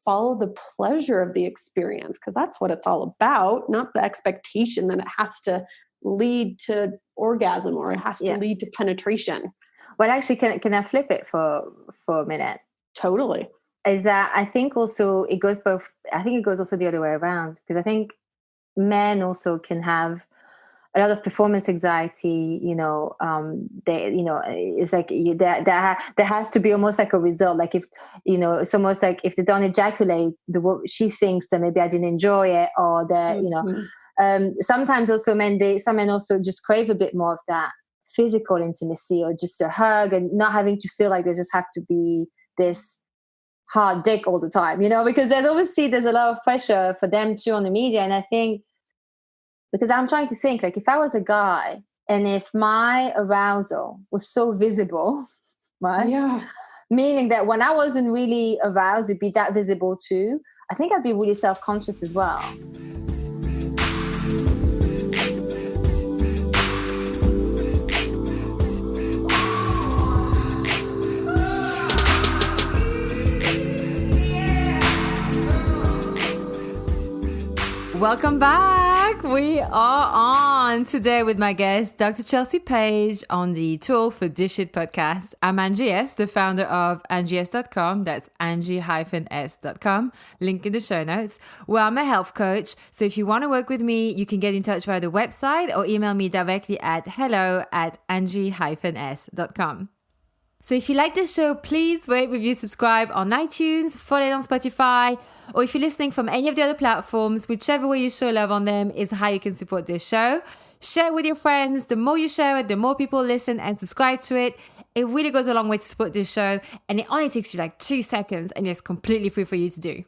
follow the pleasure of the experience, because that's what it's all about, not the expectation that it has to lead to orgasm or it has to lead to penetration. Well, actually, can I flip it for a minute? Totally. Is that I think also it goes both. I think it goes also the other way around, because I think men also can have a lot of performance anxiety. It's like there has to be almost like a result. Like if it's almost like if they don't ejaculate, she thinks that maybe I didn't enjoy it, or that sometimes also some men also just crave a bit more of that physical intimacy, or just a hug, and not having to feel like they just have to be this hard dick all the time, because there's a lot of pressure for them too on the media. And I think, because I'm trying to think, like, if I was a guy and if my arousal was so visible, right? Yeah. Meaning that when I wasn't really aroused, it'd be that visible too. I think I'd be really self-conscious as well. Welcome back. We are on today with my guest, Dr. Chelsea Page, on the Tool for Dish It podcast. I'm Angie S., the founder of angies.com. That's angie-s.com. Link in the show notes. Well, I'm a health coach. So if you want to work with me, you can get in touch via the website or email me directly at hello@angie-s.com. So if you like this show, please rate, review, subscribe on iTunes, follow it on Spotify, or if you're listening from any of the other platforms, whichever way you show love on them is how you can support this show. Share it with your friends. The more you share it, the more people listen and subscribe to it. It really goes a long way to support this show, and it only takes you like 2 seconds, and it's completely free for you to do.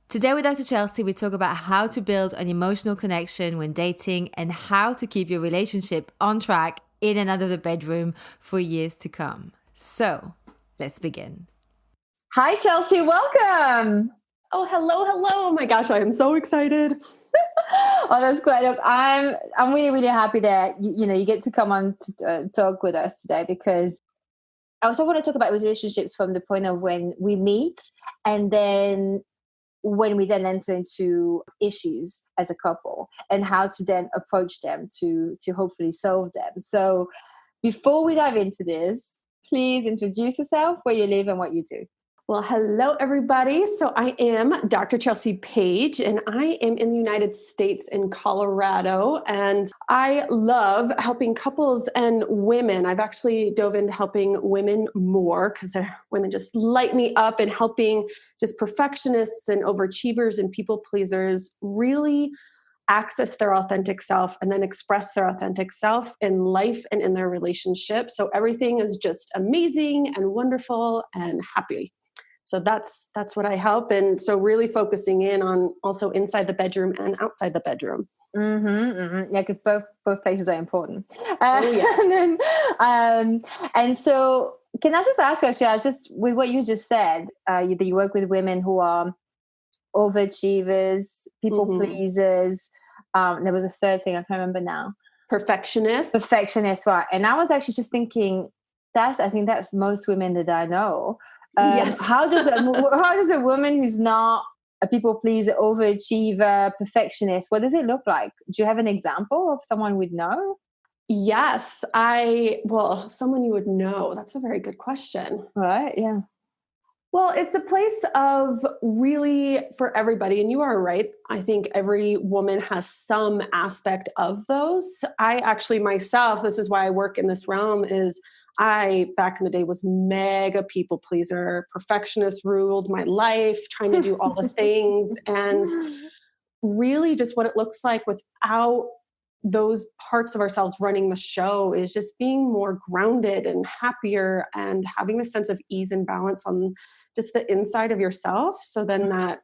Today with Dr. Chelsea, we talk about how to build an emotional connection when dating and how to keep your relationship on track in and out of the bedroom for years to come. So let's begin. Hi, Chelsea. Welcome. Oh, hello. Oh my gosh, I am so excited. Oh, that's great. Look, I'm really, really happy that you get to come on to talk with us today, because I also want to talk about relationships from the point of when we meet, and then when we then enter into issues as a couple, and how to then approach them to hopefully solve them. So before we dive into this, please introduce yourself, where you live, and what you do. Well, hello, everybody. So I am Dr. Chelsea Page, and I am in the United States in Colorado, and I love helping couples and women. I've actually dove into helping women more, because women just light me up, and helping just perfectionists and overachievers and people pleasers really access their authentic self and then express their authentic self in life and in their relationship. So everything is just amazing and wonderful and happy. So that's what I help. And so really focusing in on also inside the bedroom and outside the bedroom. Yeah, because both places are important. Yeah. And so can I just ask, actually, just with what you just said, you work with women who are overachievers, people pleasers. There was a third thing I can't remember now. Perfectionist, right? And I was actually just thinking I think that's most women that I know. Yes. How does a woman who's not a people pleaser, overachiever, perfectionist, what does it look like? Do you have an example of someone we'd know? Yes, someone you would know. That's a very good question. Right? Yeah. Well, it's a place of really for everybody. And you are right. I think every woman has some aspect of those. I actually myself, this is why I work in this realm, is I, back in the day, was mega people pleaser. Perfectionist ruled my life, trying to do all the things. And really just what it looks like without those parts of ourselves running the show is just being more grounded and happier and having a sense of ease and balance on just the inside of yourself. So then that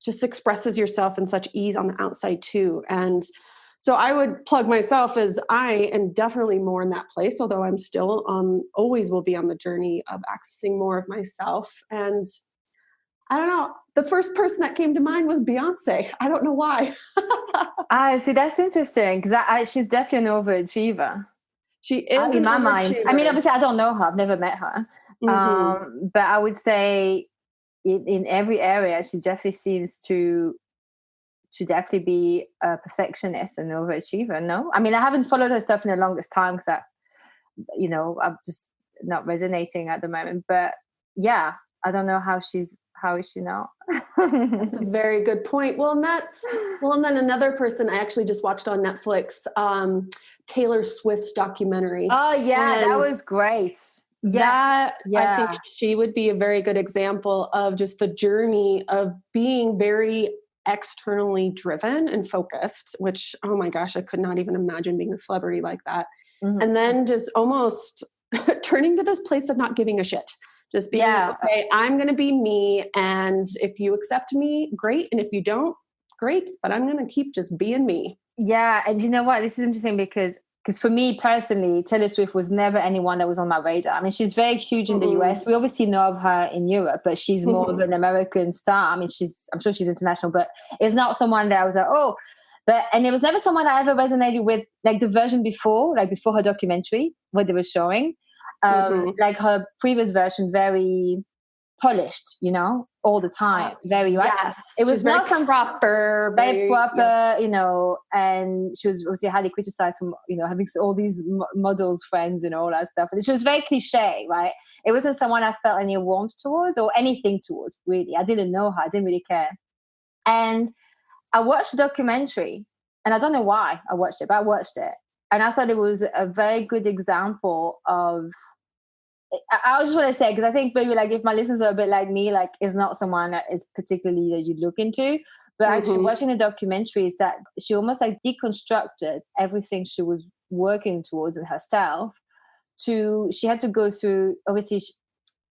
just expresses yourself in such ease on the outside too. And so I would plug myself as I am definitely more in that place, although I'm still always will be on the journey of accessing more of myself. And I don't know, the first person that came to mind was Beyonce. I don't know why. See, that's interesting, because she's definitely an overachiever. She is in my mind. I mean, obviously, I don't know her. I've never met her. But I would say in every area, she definitely seems to definitely be a perfectionist and overachiever. No, I mean, I haven't followed her stuff in the longest time because I'm just not resonating at the moment. But yeah, I don't know how is she now? That's a very good point. Well, and then another person I actually just watched on Netflix, Taylor Swift's documentary. Oh yeah, that was great. I think she would be a very good example of just the journey of being very externally driven and focused, which, oh my gosh, I could not even imagine being a celebrity like that. Mm-hmm. And then just almost turning to this place of not giving a shit. Just being, okay, I'm going to be me. And if you accept me, great. And if you don't, great. But I'm going to keep just being me. Yeah. And you know what? This is interesting because for me personally, Taylor Swift was never anyone that was on my radar. I mean, she's very huge in the US. We obviously know of her in Europe, but she's more of an American star. I mean, I'm sure she's international, but it's not someone that I was like, and it was never someone I ever resonated with, like the version before her documentary, what they were showing. Like her previous version, very polished, all the time. Very right. Yes, it was not very proper, and she was obviously highly criticized for having all these models friends and all that stuff. And she was very cliche, right? It wasn't someone I felt any warmth towards or anything towards. Really, I didn't know her. I didn't really care. And I watched the documentary, and I don't know why I watched it, but I watched it, and I thought it was a very good example of. I just want to say, because I think maybe like if my listeners are a bit like me, like it's not someone that is particularly that you look into, but actually watching the documentary is that she almost like deconstructed everything she was working towards in herself. She had to go through, obviously,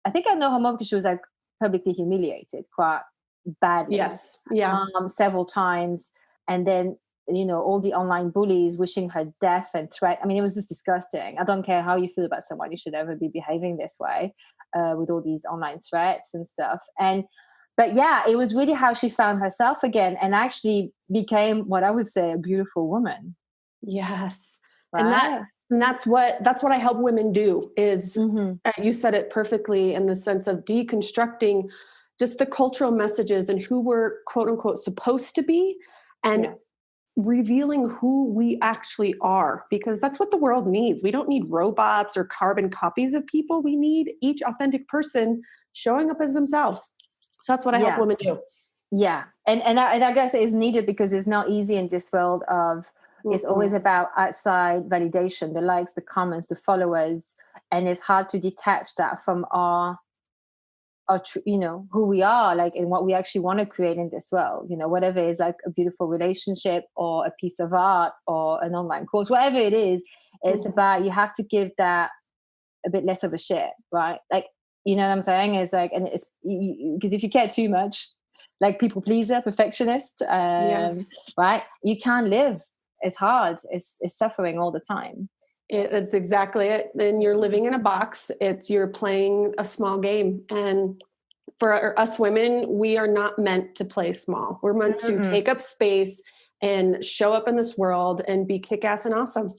I think I know her more because she was like publicly humiliated quite badly. Yes. Yeah. Several times. And then all the online bullies wishing her death and threat. I mean, it was just disgusting. I don't care how you feel about someone. You should never be behaving this way with all these online threats and stuff. But yeah, it was really how she found herself again and actually became what I would say a beautiful woman. Yes. Right? And that's what I help women do is you said it perfectly in the sense of deconstructing just the cultural messages and who we're quote unquote supposed to be and revealing who we actually are, because that's what the world needs. We don't need robots or carbon copies of people. We need each authentic person showing up as themselves. So that's what I help women do. Yeah. And I guess it is needed because it's not easy in this world of it's always about outside validation, the likes, the comments, the followers. And it's hard to detach that from our who we are, like, and what we actually want to create in this world, whatever is like a beautiful relationship or a piece of art or an online course, whatever it is, it's about, you have to give that a bit less of a shit, right? Like, you know what I'm saying? It's like, and it's because if you care too much, like people pleaser, perfectionist, right? You can't live. It's hard. It's suffering all the time. That's exactly it. Then you're living in a box. You're playing a small game. And for us women, we are not meant to play small. We're meant to take up space and show up in this world and be kick-ass and awesome.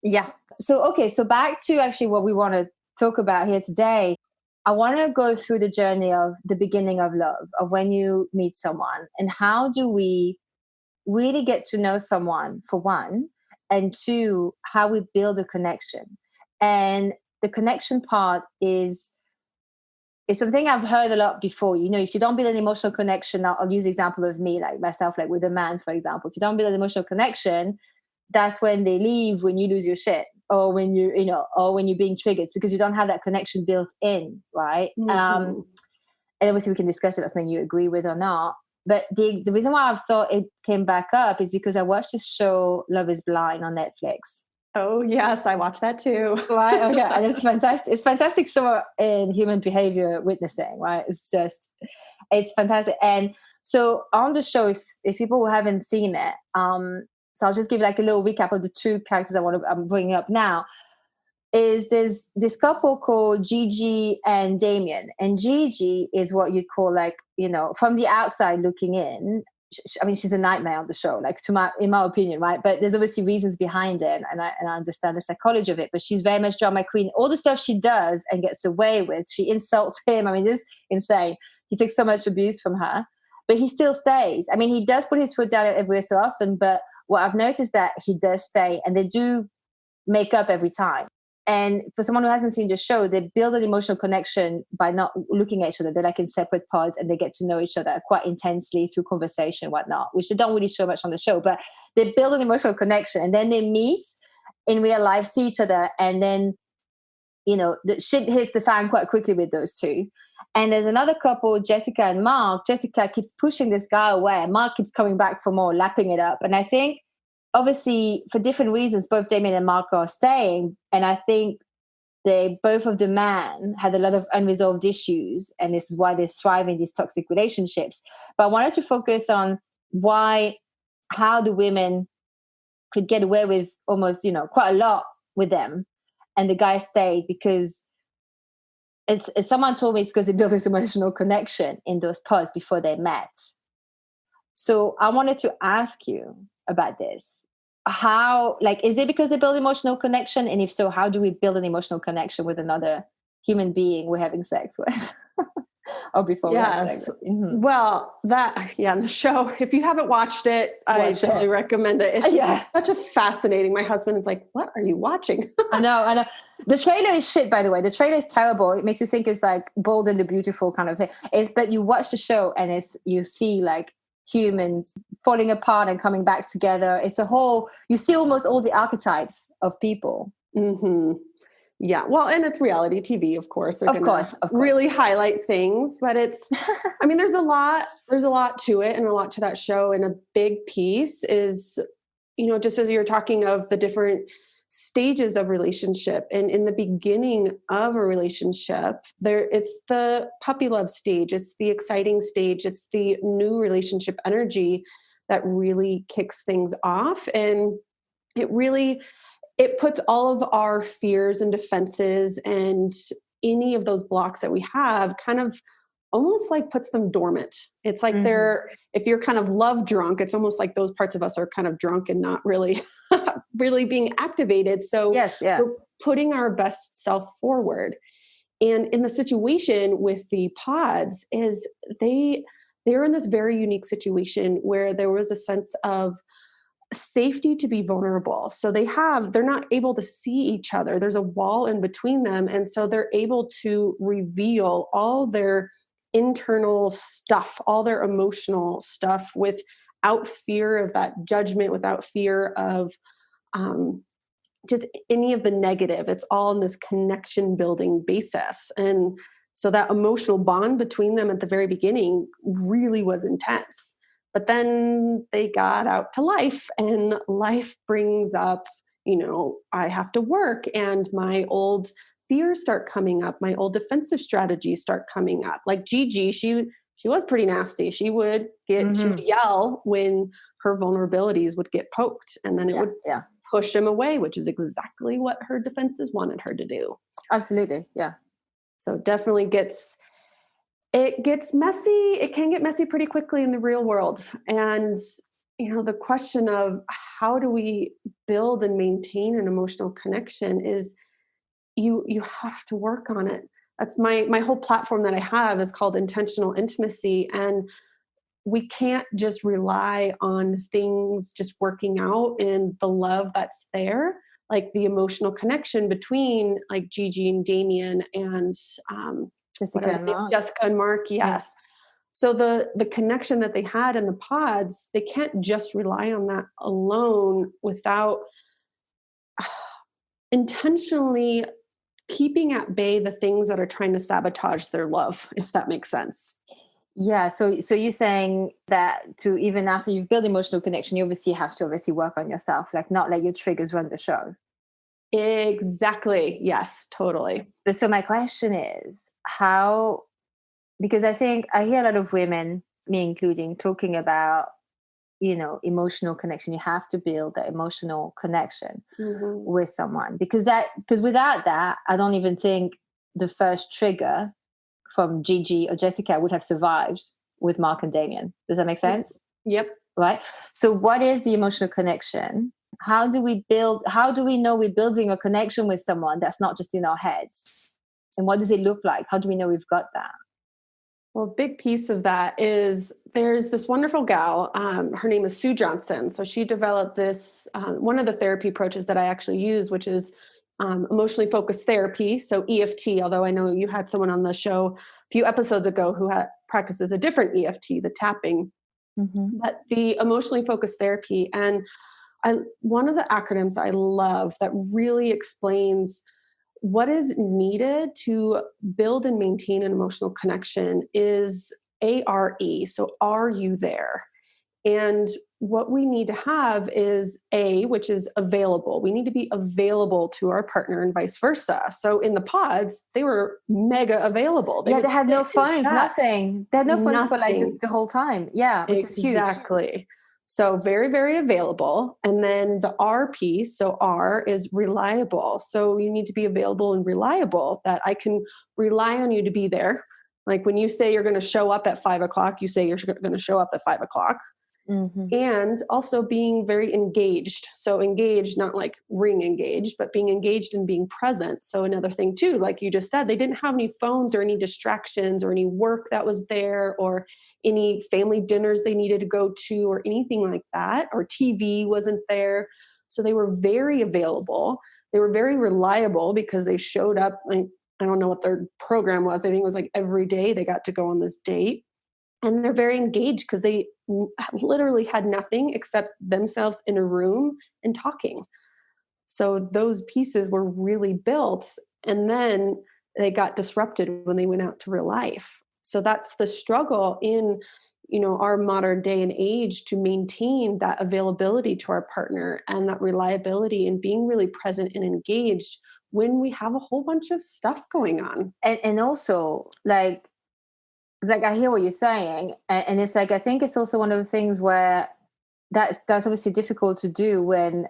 Yeah. So back to actually what we want to talk about here today. I want to go through the journey of the beginning of love, of when you meet someone, and how do we really get to know someone, for one, and two, how we build a connection. And the connection part is something I've heard a lot before. If you don't build an emotional connection, I'll use the example of me, like myself, like with a man, for example. If you don't build an emotional connection, that's when they leave, when you lose your shit, or when or when you're being triggered, because you don't have that connection built in, right? And obviously we can discuss if that's something you agree with or not. But the reason why I thought it came back up is because I watched this show, Love is Blind, on Netflix. Oh, yes, I watched that too. Right, okay. And it's fantastic. It's fantastic show in human behavior witnessing, right? It's fantastic. And so on the show, if people haven't seen it, so I'll just give like a little recap of the two characters I'm bringing up now. There's this couple called Gigi and Damien. And Gigi is what you'd call like, from the outside looking in, I mean, she's a nightmare on the show, like in my opinion, right? But there's obviously reasons behind it, and I understand the psychology of it. But she's very much drama queen. All the stuff she does and gets away with, she insults him. I mean, this is insane. He takes so much abuse from her, but he still stays. I mean, he does put his foot down every so often, but what I've noticed that he does stay, and they do make up every time. And for someone who hasn't seen the show, they build an emotional connection by not looking at each other. They're like in separate pods, and they get to know each other quite intensely through conversation and whatnot, which they don't really show much on the show. But they build an emotional connection, and then they meet in real life, see each other, and then, you know, the shit hits the fan quite quickly with those two. And there's another couple, Jessica and Mark. Jessica keeps pushing this guy away, and Mark keeps coming back for more, lapping it up. And I think, obviously, for different reasons, both Damien and Mark are staying. And I think both of the men had a lot of unresolved issues. And this is why they thrive in these toxic relationships. But I wanted to focus on how the women could get away with almost, you know, quite a lot with them. And the guy stayed because it's someone told me it's because they built this emotional connection in those pods before they met. So I wanted to ask you about this. How, like, is it because they build emotional connection? And if so, how do we build an emotional connection with another human being we're having sex with? Or before we have sex with? Mm-hmm. Well, in the show, if you haven't watched it, I totally recommend it. It's just such a fascinating, my husband is like, what are you watching? I know. The trailer is shit, by the way. The trailer is terrible. It makes you think it's like Bold and the Beautiful kind of thing. But you watch the show and you see like humans falling apart and coming back together. It's you see almost all the archetypes of people. Mm-hmm. Yeah. Well, and it's reality TV, of course. Of course. Really highlight things, but it's, I mean, there's a lot to it and a lot to that show. And a big piece is, you know, just as you're talking of the different stages of relationship, and in the beginning of a relationship, it's the puppy love stage, it's the exciting stage, it's the new relationship energy that really kicks things off. And it puts all of our fears and defenses and any of those blocks that we have kind of almost like puts them dormant. It's like if you're kind of love drunk, it's almost like those parts of us are kind of drunk and not really, really being activated. So we're putting our best self forward. And in the situation with the pods is they're in this very unique situation where there was a sense of safety to be vulnerable. So they're not able to see each other. There's a wall in between them. And so they're able to reveal all their internal stuff, all their emotional stuff without fear of that judgment, without fear of just any of the negative. It's all in this connection building basis. And so that emotional bond between them at the very beginning really was intense. But then they got out to life, and life brings up, you know, I have to work, and my old fears start coming up. My old defensive strategies start coming up. Like Gigi, she was pretty nasty. She would she would yell when her vulnerabilities would get poked, and then it would push him away, which is exactly what her defenses wanted her to do. Absolutely. Yeah. So definitely it gets messy. It can get messy pretty quickly in the real world. And, you know, the question of how do we build and maintain an emotional connection is you have to work on it. That's my whole platform that I have is called Intentional Intimacy. And we can't just rely on things just working out and the love that's there, like the emotional connection between like Gigi and Damien and Jessica and Mark. Yes. Yeah. So the connection that they had in the pods, they can't just rely on that alone without intentionally keeping at bay the things that are trying to sabotage their love, if that makes sense. Yeah. So you're saying that to even after you've built emotional connection, you obviously have to work on yourself, like not let your triggers run the show. Exactly. Yes, totally. But so my question is because I think I hear a lot of women, me including, talking about, you know, emotional connection. You have to build that emotional connection with someone because without that, I don't even think the first trigger from Gigi or Jessica would have survived with Mark and Damien. Does that make sense? Yep. Right. So what is the emotional connection? How do we know we're building a connection with someone that's not just in our heads? And what does it look like? How do we know we've got that? Well, a big piece of that is there's this wonderful gal. Her name is Sue Johnson. So she developed this, one of the therapy approaches that I actually use, which is emotionally focused therapy. So EFT, although I know you had someone on the show a few episodes ago who practices a different EFT, the tapping, but the emotionally focused therapy. And one of the acronyms I love that really explains what is needed to build and maintain an emotional connection is A.R.E. So are you there? And what we need to have is which is available. We need to be available to our partner and vice versa. So in the pods, they were mega available. They had no phones, nothing. They had no phones for like the whole time. Yeah, which is huge. Exactly. So very, very available. And then the R piece, so R is reliable. So you need to be available and reliable, that I can rely on you to be there. Like when you say you're going to show up at 5:00, you say you're going to show up at 5:00. And also being very engaged. So engaged, not like ring engaged, but being engaged and being present. So another thing too, like you just said, they didn't have any phones or any distractions or any work that was there or any family dinners they needed to go to or anything like that, or TV wasn't there. So they were very available. They were very reliable because they showed up. Like, I don't know what their program was. I think it was like every day they got to go on this date. And they're very engaged because they literally had nothing except themselves in a room and talking. So those pieces were really built. And then they got disrupted when they went out to real life. So that's the struggle in, our modern day and age, to maintain that availability to our partner and that reliability and being really present and engaged when we have a whole bunch of stuff going on. And also, like I hear what you're saying, and it's like I think it's also one of the things where that's obviously difficult to do when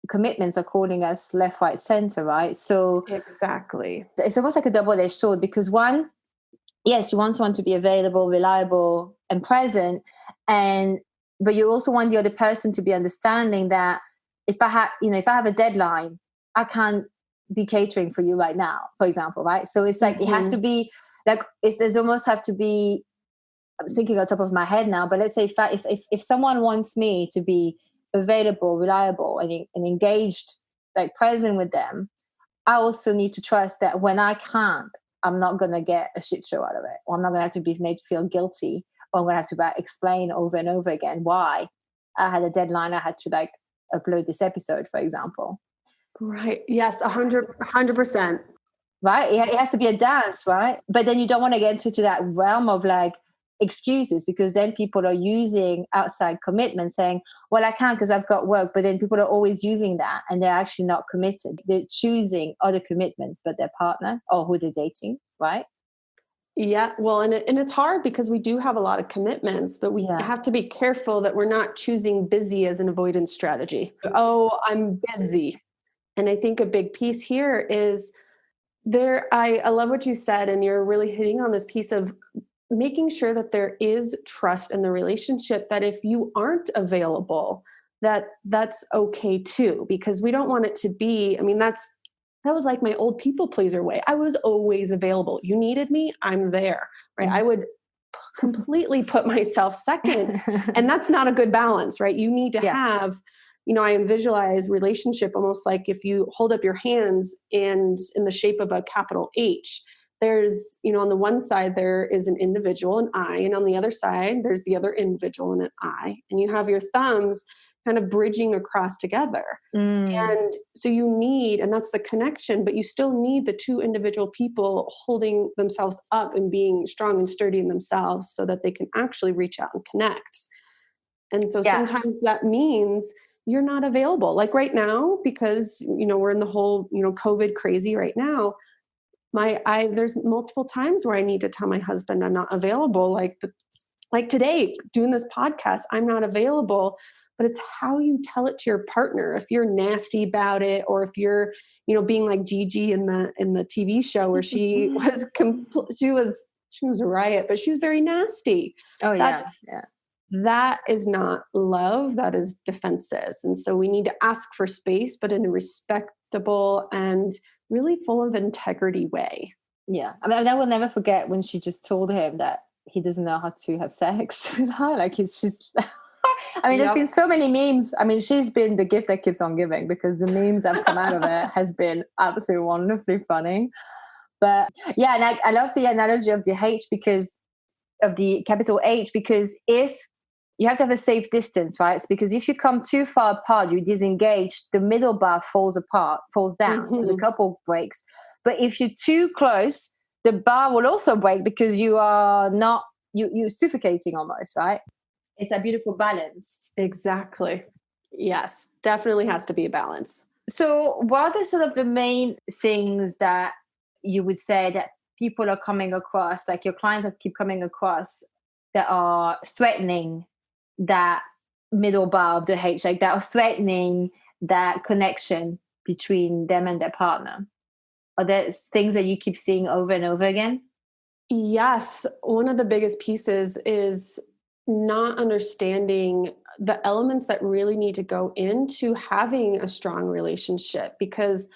commitments are calling us left, right, center, right? So exactly, it's almost like a double-edged sword, because one, yes, you want someone to be available, reliable, and present, but you also want the other person to be understanding that if I have a deadline, I can't be catering for you right now, for example, right? So it's like it has to be. Like there's almost have to be, I'm thinking on top of my head now, but let's say if someone wants me to be available, reliable, and engaged, like present with them, I also need to trust that when I can't, I'm not going to get a shit show out of it, or I'm not going to have to be made to feel guilty, or I'm going to have to explain over and over again why I had a deadline, I had to like upload this episode, for example. Right. Yes, 100%. Right? It has to be a dance, right? But then you don't want to get into that realm of like excuses, because then people are using outside commitment saying, well, I can't because I've got work. But then people are always using that and they're actually not committed. They're choosing other commitments, but their partner or who they're dating, right? Yeah. Well, and it's hard because we do have a lot of commitments, but we have to be careful that we're not choosing busy as an avoidance strategy. Oh, I'm busy. And I think a big piece here is I love what you said, and you're really hitting on this piece of making sure that there is trust in the relationship, that if you aren't available, that's okay too, because we don't want it to be, that was like my old people pleaser way. I was always available. You needed me, I'm there, right? I would completely put myself second, and that's not a good balance, right? You need to have, I visualize relationship almost like if you hold up your hands and in the shape of a capital H, there's, on the one side, there is an individual, an I, and on the other side, there's the other individual and an I, and you have your thumbs kind of bridging across together. And so you need, and that's the connection, but you still need the two individual people holding themselves up and being strong and sturdy in themselves so that they can actually reach out and connect. And so sometimes that means you're not available. Like right now, because, we're in the whole, COVID crazy right now. There's multiple times where I need to tell my husband I'm not available. Like today, doing this podcast, I'm not available. But it's how you tell it to your partner. If you're nasty about it, or if you're, being like Gigi in the TV show where she was she was a riot, but she was very nasty. Oh, yeah. that is not love, that is defenses. And so we need to ask for space, but in a respectable and really full of integrity way. Yeah. I mean, I will never forget when she just told him that he doesn't know how to have sex with her. Like, it's just, I mean, there's been so many memes. I mean, she's been the gift that keeps on giving, because the memes that have come out of it has been absolutely wonderfully funny. But yeah, and I love the analogy of the H, because of the capital H, because if you have to have a safe distance, right? It's because if you come too far apart, you disengage, the middle bar falls down, so the couple breaks. But if you're too close, the bar will also break, because you are not, you're suffocating almost, right? It's a beautiful balance. Exactly. Yes, definitely has to be a balance. So what are sort of the main things that you would say that people are coming across, like your clients that keep coming across, that are threatening that middle bar of the H, like that are threatening that connection between them and their partner? Are there things that you keep seeing over and over again? Yes. One of the biggest pieces is not understanding the elements that really need to go into having a strong relationship, because,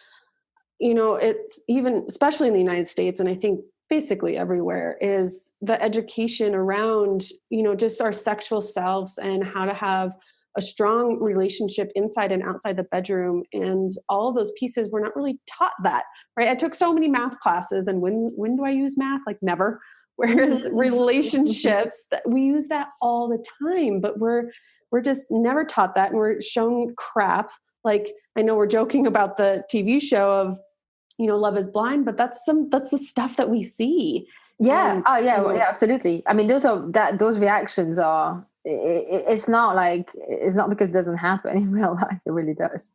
it's even, especially in the United States, and I think basically everywhere, is the education around, just our sexual selves and how to have a strong relationship inside and outside the bedroom. And all of those pieces, we're not really taught that, right? I took so many math classes, and when do I use math? Like, never. Whereas relationships, that we use that all the time, but we're just never taught that, and we're shown crap. Like, I know we're joking about the TV show of, Love is Blind, but that's the stuff that we see. Yeah. And, Yeah, absolutely. I mean, those reactions are, it's not because it doesn't happen in real life. It really does.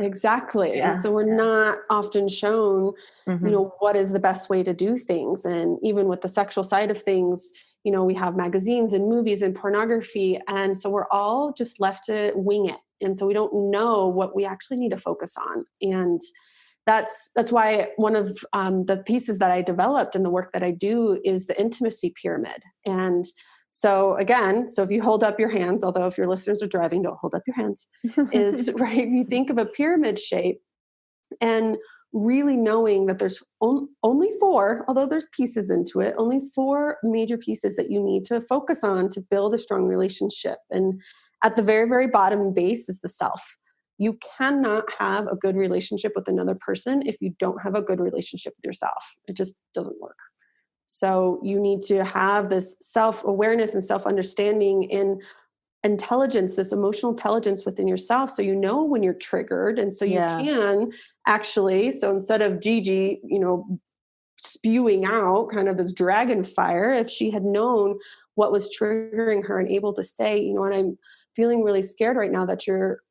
Exactly. Yeah. And so we're not often shown, what is the best way to do things. And even with the sexual side of things, we have magazines and movies and pornography. And so we're all just left to wing it. And so we don't know what we actually need to focus on. And that's why one of the pieces that I developed in the work that I do is the intimacy pyramid. And so again, if you hold up your hands, although if your listeners are driving, don't hold up your hands, is right. If you think of a pyramid shape, and really knowing that there's only four, although there's pieces into it, only four major pieces that you need to focus on to build a strong relationship. And at the very, very bottom base is the self. You cannot have a good relationship with another person if you don't have a good relationship with yourself. It just doesn't work. So you need to have this self-awareness and self-understanding and intelligence, this emotional intelligence within yourself. So you know when you're triggered. And so you can actually, so instead of Gigi, spewing out kind of this dragon fire, if she had known what was triggering her and able to say, and I'm feeling really scared right now that you're,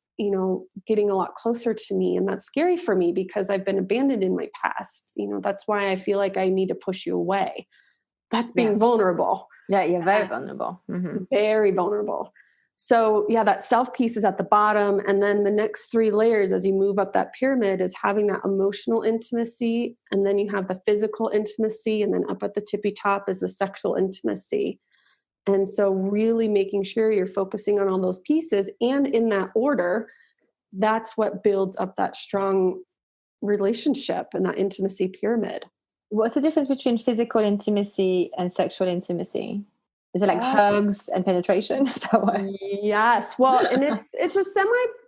getting a lot closer to me. And that's scary for me because I've been abandoned in my past. That's why I feel like I need to push you away. That's being vulnerable. Yeah, you're very vulnerable. Mm-hmm. Very vulnerable. So that self piece is at the bottom. And then the next three layers as you move up that pyramid is having that emotional intimacy. And then you have the physical intimacy. And then up at the tippy top is the sexual intimacy. And so really making sure you're focusing on all those pieces and in that order, that's what builds up that strong relationship and that intimacy pyramid. What's the difference between physical intimacy and sexual intimacy? Is it like hugs and penetration? Is that what? Yes. Well, and it's a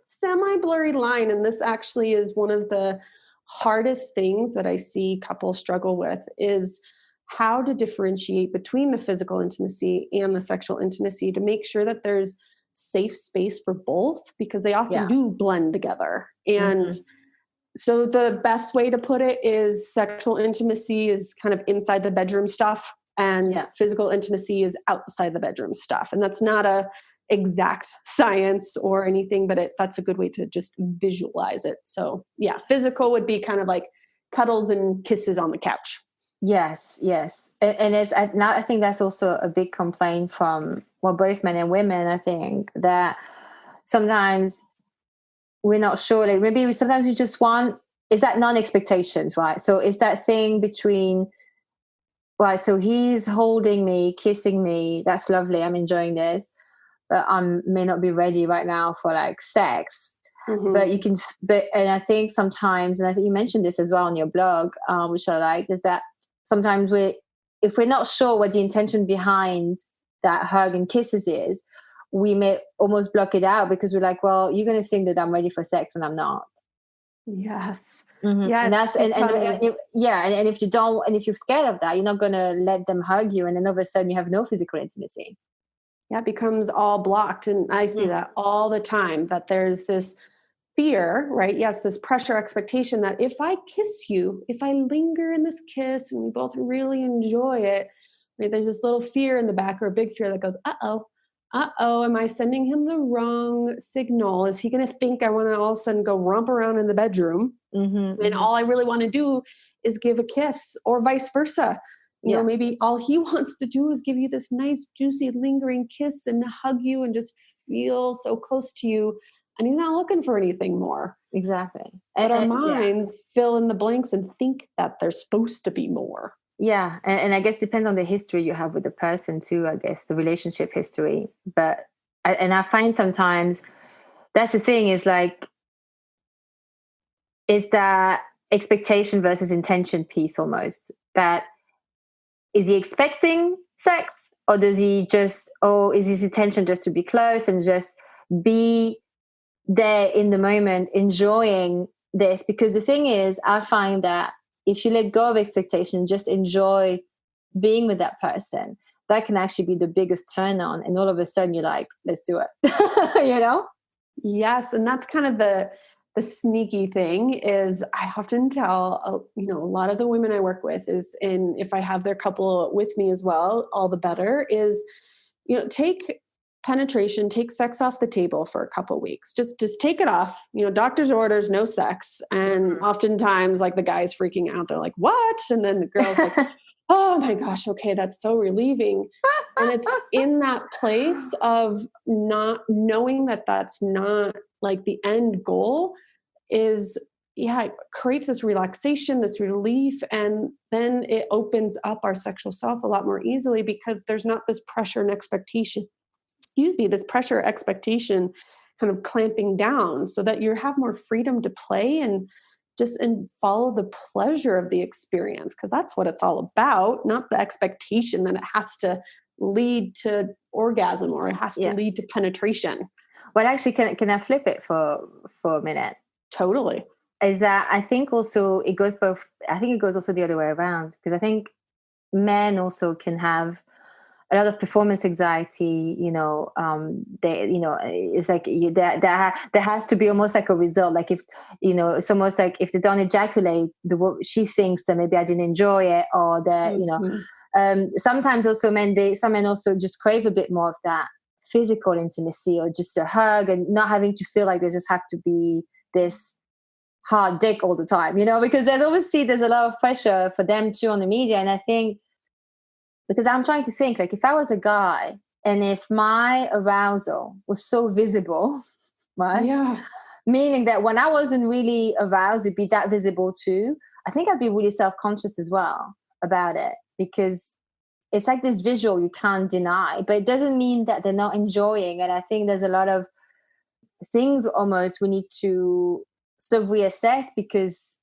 semi blurry line. And this actually is one of the hardest things that I see couples struggle with, is how to differentiate between the physical intimacy and the sexual intimacy to make sure that there's safe space for both, because they often do blend together. And so the best way to put it is sexual intimacy is kind of inside the bedroom stuff, and physical intimacy is outside the bedroom stuff. And that's not a exact science or anything, but that's a good way to just visualize it. So physical would be kind of like cuddles and kisses on the couch. Yes. And I think that's also a big complaint from both men and women. I think that sometimes we're not sure, like maybe sometimes we just want, is that non-expectations, right? So it's that thing between, right, so he's holding me, kissing me, that's lovely, I'm enjoying this. but I may not be ready right now for like sex. Mm-hmm. But you can, and I think sometimes, and I think you mentioned this as well on your blog, which I like, is that sometimes if we're not sure what the intention behind that hug and kisses is, we may almost block it out because we're like, well, you're going to think that I'm ready for sex when I'm not. Yes. Mm-hmm. Yeah. And that's, and if you don't, and if you're scared of that, you're not going to let them hug you. And then all of a sudden you have no physical intimacy. Yeah. It becomes all blocked. And I see that all the time, that there's this fear, right? Yes, this pressure expectation that if I kiss you, if I linger in this kiss and we both really enjoy it, right? There's this little fear in the back, or a big fear that goes, am I sending him the wrong signal? Is he going to think I want to all of a sudden go romp around in the bedroom? And all I really want to do is give a kiss, or vice versa. You know, maybe all he wants to do is give you this nice, juicy, lingering kiss and hug you and just feel so close to you. And he's not looking for anything more. Exactly. But our minds fill in the blanks and think that there's supposed to be more. Yeah. And I guess it depends on the history you have with the person too, I guess, the relationship history. But I find sometimes that's the thing, is like, it's that expectation versus intention piece almost. That, is he expecting sex, or does he just, or is his intention just to be close and just be there in the moment enjoying this? Because the thing is, I find that if you let go of expectation, just enjoy being with that person, that can actually be the biggest turn on. And all of a sudden you're like, let's do it. You know? Yes. And that's kind of the sneaky thing is, I often tell, a lot of the women I work with is, and if I have their couple with me as well, all the better, is, take penetration, take sex off the table for a couple of weeks. Just take it off. Doctor's orders, no sex. And oftentimes, like, the guy's freaking out. They're like, what? And then the girl's like, oh my gosh, okay, that's so relieving. And it's in that place of not knowing that that's not like the end goal, is, it creates this relaxation, this relief. And then it opens up our sexual self a lot more easily, because there's not this pressure and expectation, this pressure expectation kind of clamping down, so that you have more freedom to play and follow the pleasure of the experience. Because that's what it's all about, not the expectation that it has to lead to orgasm, or it has to lead to penetration. Well, actually, can I flip it for a minute? Totally. Is that, I think also it goes both, I think it goes also the other way around, because I think men also can have a lot of performance anxiety. It's like there has to be almost like a result. Like, if it's almost like if they don't ejaculate, she thinks that maybe I didn't enjoy it, or that sometimes also some men also just crave a bit more of that physical intimacy, or just a hug, and not having to feel like they just have to be this hard dick all the time. Because there's a lot of pressure for them too on the media. And I think, because I'm trying to think, like, if I was a guy and if my arousal was so visible, right? Yeah. Meaning that when I wasn't really aroused, it'd be that visible too. I think I'd be really self-conscious as well about it, because it's like this visual you can't deny, but it doesn't mean that they're not enjoying. And I think there's a lot of things almost we need to sort of reassess, because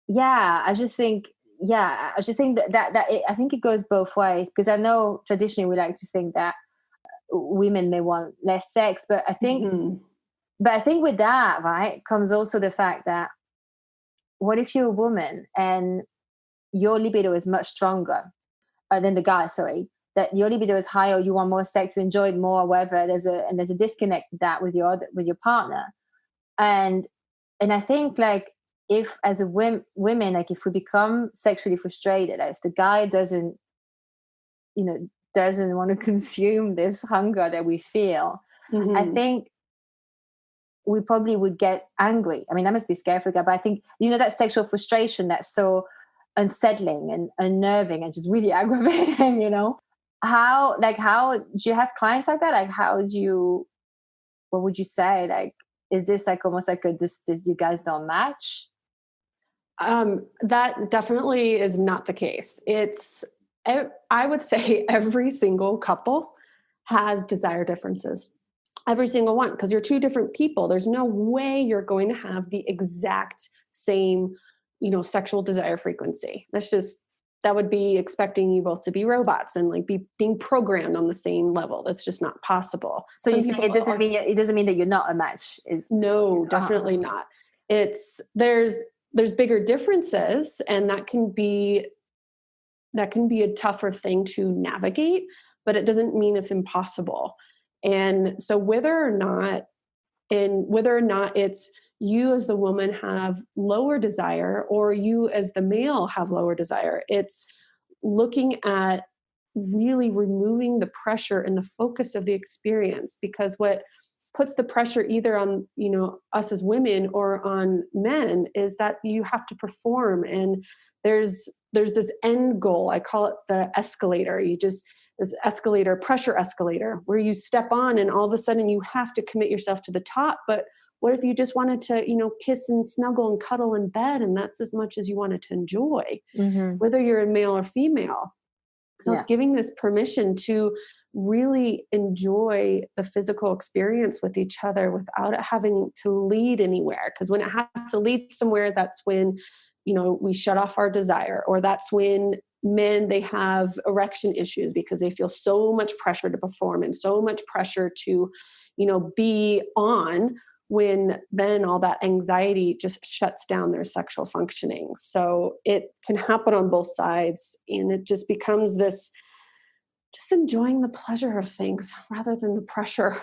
I just think that I think it goes both ways, because I know traditionally we like to think that women may want less sex, but I think with that, right, comes also the fact that, what if you're a woman and your libido is much stronger than the guy? That your libido is higher, you want more sex, to enjoy it more, or whatever. There's a disconnect with that with your partner, and I think, like, if as a women, like, if we become sexually frustrated, like, if the guy doesn't want to consume this hunger that we feel, I think we probably would get angry. I mean, that must be scary for the guy, but I think, that sexual frustration that's so unsettling and unnerving and just really aggravating, how do you have clients like that? Like, what would you say? Like, is this like almost like this you guys don't match? That definitely is not the case. I would say every single couple has desire differences. Every single one, because you're two different people. There's no way you're going to have the exact same, sexual desire frequency. That would be expecting you both to be robots and like being programmed on the same level. That's just not possible. So you're saying it doesn't mean that you're not a match? No, definitely not. There's bigger differences, and that can be a tougher thing to navigate, but it doesn't mean it's impossible. And so whether or not it's you as the woman have lower desire or you as the male have lower desire, it's looking at really removing the pressure and the focus of the experience, because what puts the pressure either on, us as women or on men is that you have to perform. And there's this end goal. I call it the escalator. This escalator, pressure escalator, where you step on and all of a sudden you have to commit yourself to the top. But what if you just wanted to, kiss and snuggle and cuddle in bed, and that's as much as you wanted to enjoy, whether you're a male or female? So it's giving this permission to really enjoy the physical experience with each other without it having to lead anywhere. Because when it has to lead somewhere, that's when, we shut off our desire, or that's when men, they have erection issues because they feel so much pressure to perform and so much pressure to, be on, when then all that anxiety just shuts down their sexual functioning. So it can happen on both sides, and it just becomes this, just enjoying the pleasure of things rather than the pressure.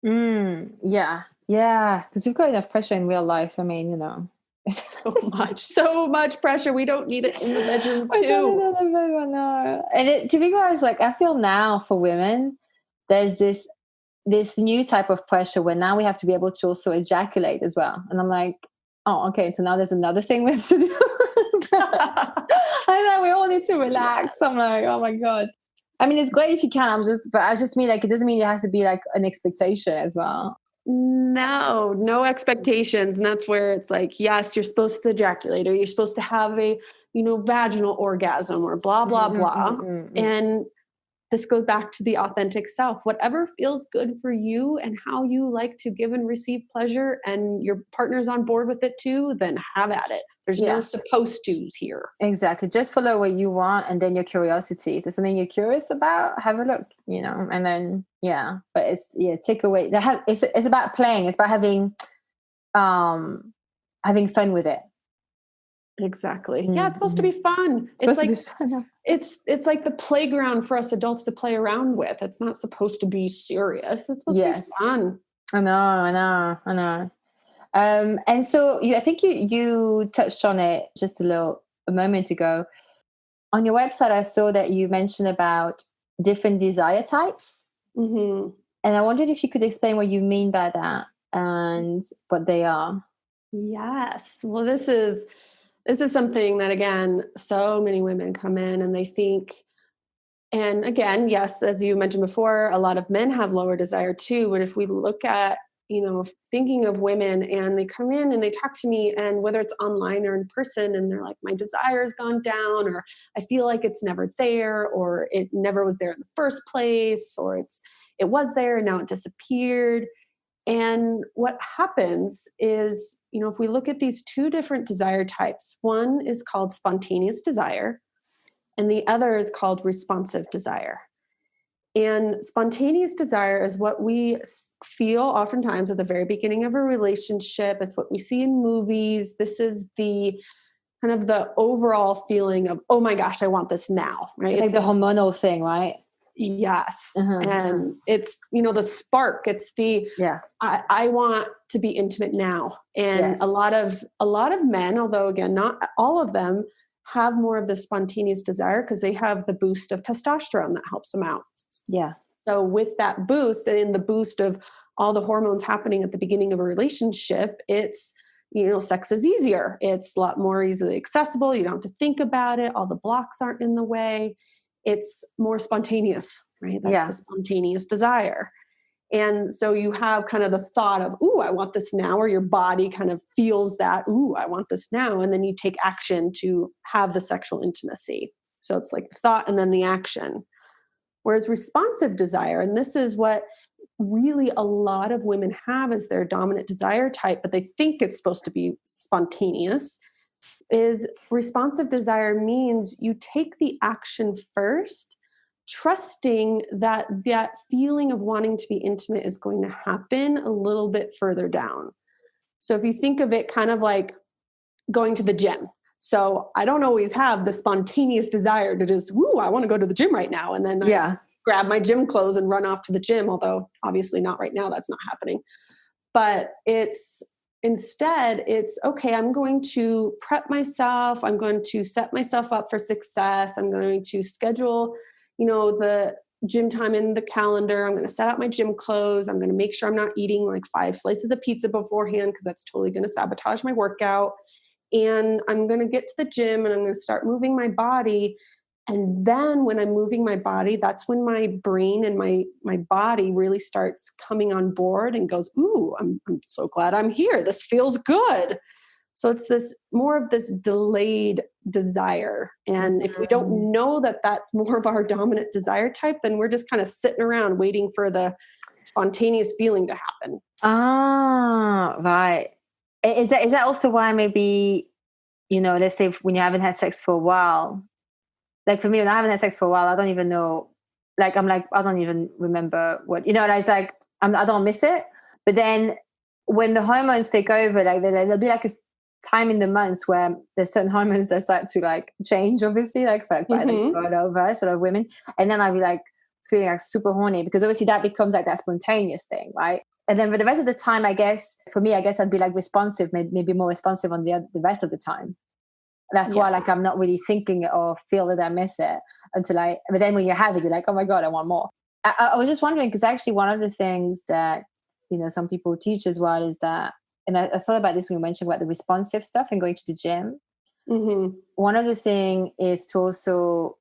Yeah. Because you've got enough pressure in real life. I mean, so much pressure. We don't need it in the bedroom too. And to be honest, like, I feel now for women, there's this new type of pressure where now we have to be able to also ejaculate as well. And I'm like, oh, okay, so now there's another thing we have to do. I know, we all need to relax. I'm like, oh my God. I mean, it's great if you can. But I just mean, like, it doesn't mean it has to be like an expectation as well. No expectations. And that's where it's like, yes, you're supposed to ejaculate, or you're supposed to have a, vaginal orgasm, or blah, blah, blah. And this goes back to the authentic self. Whatever feels good for you and how you like to give and receive pleasure, and your partner's on board with it too, then have at it. There's no supposed to's here. Exactly. Just follow what you want, and then your curiosity. If there's something you're curious about, have a look, and then, but take away. It's about playing. It's about having fun with it. Exactly. Yeah, it's supposed to be fun. It's like the playground for us adults to play around with. It's not supposed to be serious. It's supposed to be fun. I know. And so I think you touched on it just a moment ago. On your website, I saw that you mentioned about different desire types. And I wondered if you could explain what you mean by that and what they are. Yes. Well, this is something that, again, so many women come in and they think, and again, yes, as you mentioned before, a lot of men have lower desire too. But if we look at, thinking of women, and they come in and they talk to me, and whether it's online or in person, and they're like, my desire's gone down, or I feel like it's never there, or it never was there in the first place, or it was there and now it disappeared. And what happens is, if we look at these two different desire types, one is called spontaneous desire, and the other is called responsive desire. And spontaneous desire is what we feel oftentimes at the very beginning of a relationship. It's what we see in movies. This is the kind of the overall feeling of, oh my gosh, I want this now, right? It's like the hormonal thing, right? Yes. And it's, the spark, it's the, I want to be intimate now. And a lot of men, although again, not all of them, have more of the spontaneous desire because they have the boost of testosterone that helps them out. Yeah. So with that boost and the boost of all the hormones happening at the beginning of a relationship, it's, sex is easier. It's a lot more easily accessible. You don't have to think about it. All the blocks aren't in the way. It's more spontaneous, right? That's the spontaneous desire. And so you have kind of the thought of, ooh, I want this now, or your body kind of feels that, ooh, I want this now. And then you take action to have the sexual intimacy. So it's like the thought and then the action. Whereas responsive desire, and this is what really a lot of women have as their dominant desire type, but they think it's supposed to be spontaneous, is responsive desire means you take the action first, trusting that that feeling of wanting to be intimate is going to happen a little bit further down. So if you think of it kind of like going to the gym. So I don't always have the spontaneous desire to just, woo, I want to go to the gym right now. And then I grab my gym clothes and run off to the gym, although obviously not right now, that's not happening. But instead, it's okay, I'm going to prep myself. I'm going to set myself up for success. I'm going to schedule, the gym time in the calendar. I'm going to set out my gym clothes. I'm going to make sure I'm not eating like 5 slices of pizza beforehand because that's totally going to sabotage my workout. And I'm going to get to the gym and I'm going to start moving my body. And then when I'm moving my body, that's when my brain and my body really starts coming on board and goes, ooh, I'm so glad I'm here. This feels good. So it's this more of this delayed desire. And if we don't know that that's more of our dominant desire type, then we're just kind of sitting around waiting for the spontaneous feeling to happen. Ah, right. Is that also why maybe, let's say when you haven't had sex for a while, like for me, when I haven't had sex for a while, I don't even know, I don't even remember what, it's like, I don't miss it. But then when the hormones take over, there'll be like a time in the months where there's certain hormones that start to change, obviously, for over sort of women. And then I'll be feeling super horny because obviously that becomes that spontaneous thing, right? And then for the rest of the time, I guess, for me, I'd be responsive, maybe more responsive on the rest of the time. That's why I'm not really thinking or feel that I miss it but then when you have it, you're like, oh my God, I want more. I was just wondering, because actually one of the things that, some people teach as well is that, and I thought about this when you mentioned about the responsive stuff and going to the gym. Mm-hmm. One of the things is to also,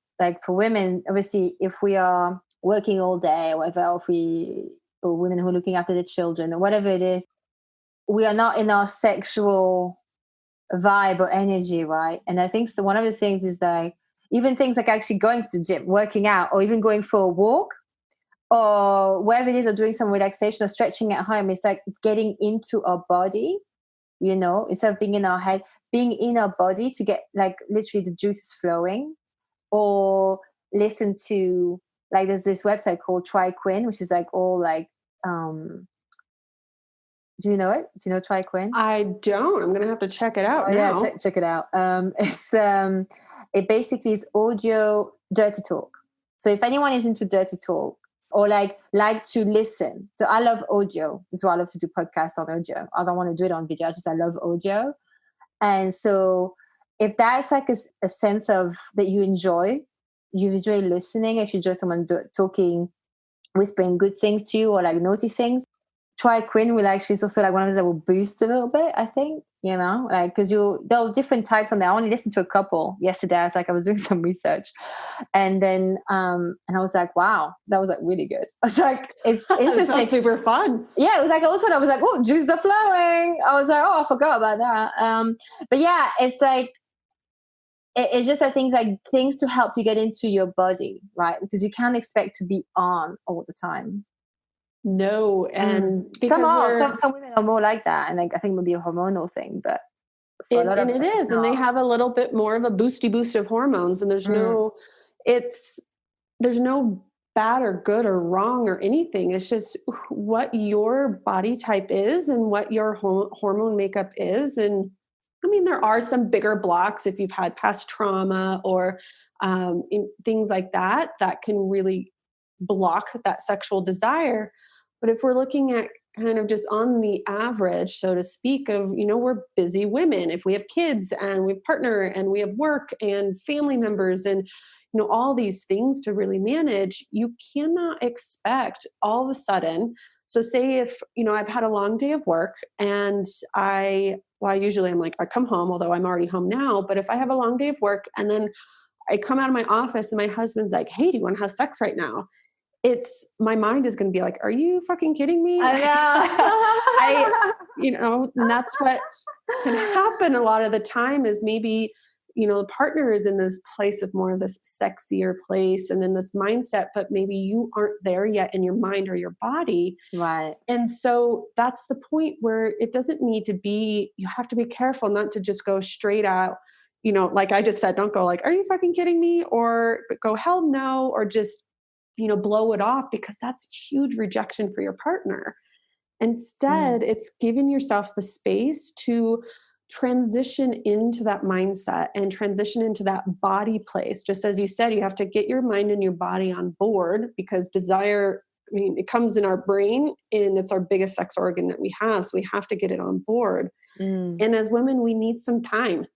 for women, obviously, if we are working all day or whatever, or women who are looking after the children or whatever it is, we are not in our sexual vibe or energy, right? And I think so one of the things is even things like actually going to the gym, working out, or even going for a walk or wherever it is, or doing some relaxation or stretching at home. It's getting into our body, instead of being in our head, being in our body to get literally the juices flowing. Or listen to there's this website called TriQuin, which is do you know it? Do you know TriQuin? I don't. I'm going to have to check it out now. Yeah, check it out. It basically is audio dirty talk. So if anyone is into dirty talk or like to listen. So I love audio. That's why I love to do podcasts on audio. I don't want to do it on video. I love audio. And so if that's a sense of that you enjoy listening, if you enjoy someone talking, whispering good things to you or naughty things, TriQuin will actually, it's also one of those that will boost a little bit, I think, because there are different types on there. I only listened to a couple yesterday. I was doing some research, and then and I was like, wow, that was really good. I was like, it's interesting. Super fun. Yeah, it was also I was like, oh, juices are flowing. I was like, oh, I forgot about that. But yeah, it's it's just, I think, things to help you get into your body, right? Because you can't expect to be on all the time. No, and some women are more like that, and I think maybe a hormonal thing, but for a lot of it is, and they have a little bit more of a boosty boost of hormones, and there's no bad or good or wrong or anything. It's just what your body type is and what your hormone makeup is. And I mean, there are some bigger blocks if you've had past trauma or things like that can really block that sexual desire. But if we're looking at kind of just on the average, so to speak, of, we're busy women. If we have kids and we have partner and we have work and family members and, all these things to really manage, you cannot expect all of a sudden. So say if, I've had a long day of work and usually I'm I come home, although I'm already home now, but if I have a long day of work and then I come out of my office and my husband's like, hey, do you want to have sex right now? My mind is going to be like, are you fucking kidding me? I know. And that's what can happen a lot of the time is maybe, the partner is in this place of more of this sexier place and in this mindset, but maybe you aren't there yet in your mind or your body. Right. And so that's the point where it doesn't need to be, you have to be careful not to just go straight out, like I just said, don't go like, are you fucking kidding me? Or go, hell no, or just, blow it off, because that's huge rejection for your partner. Instead, it's giving yourself the space to transition into that mindset and transition into that body place. Just as you said, you have to get your mind and your body on board, because desire, it comes in our brain and it's our biggest sex organ that we have. So we have to get it on board. And as women, we need some time.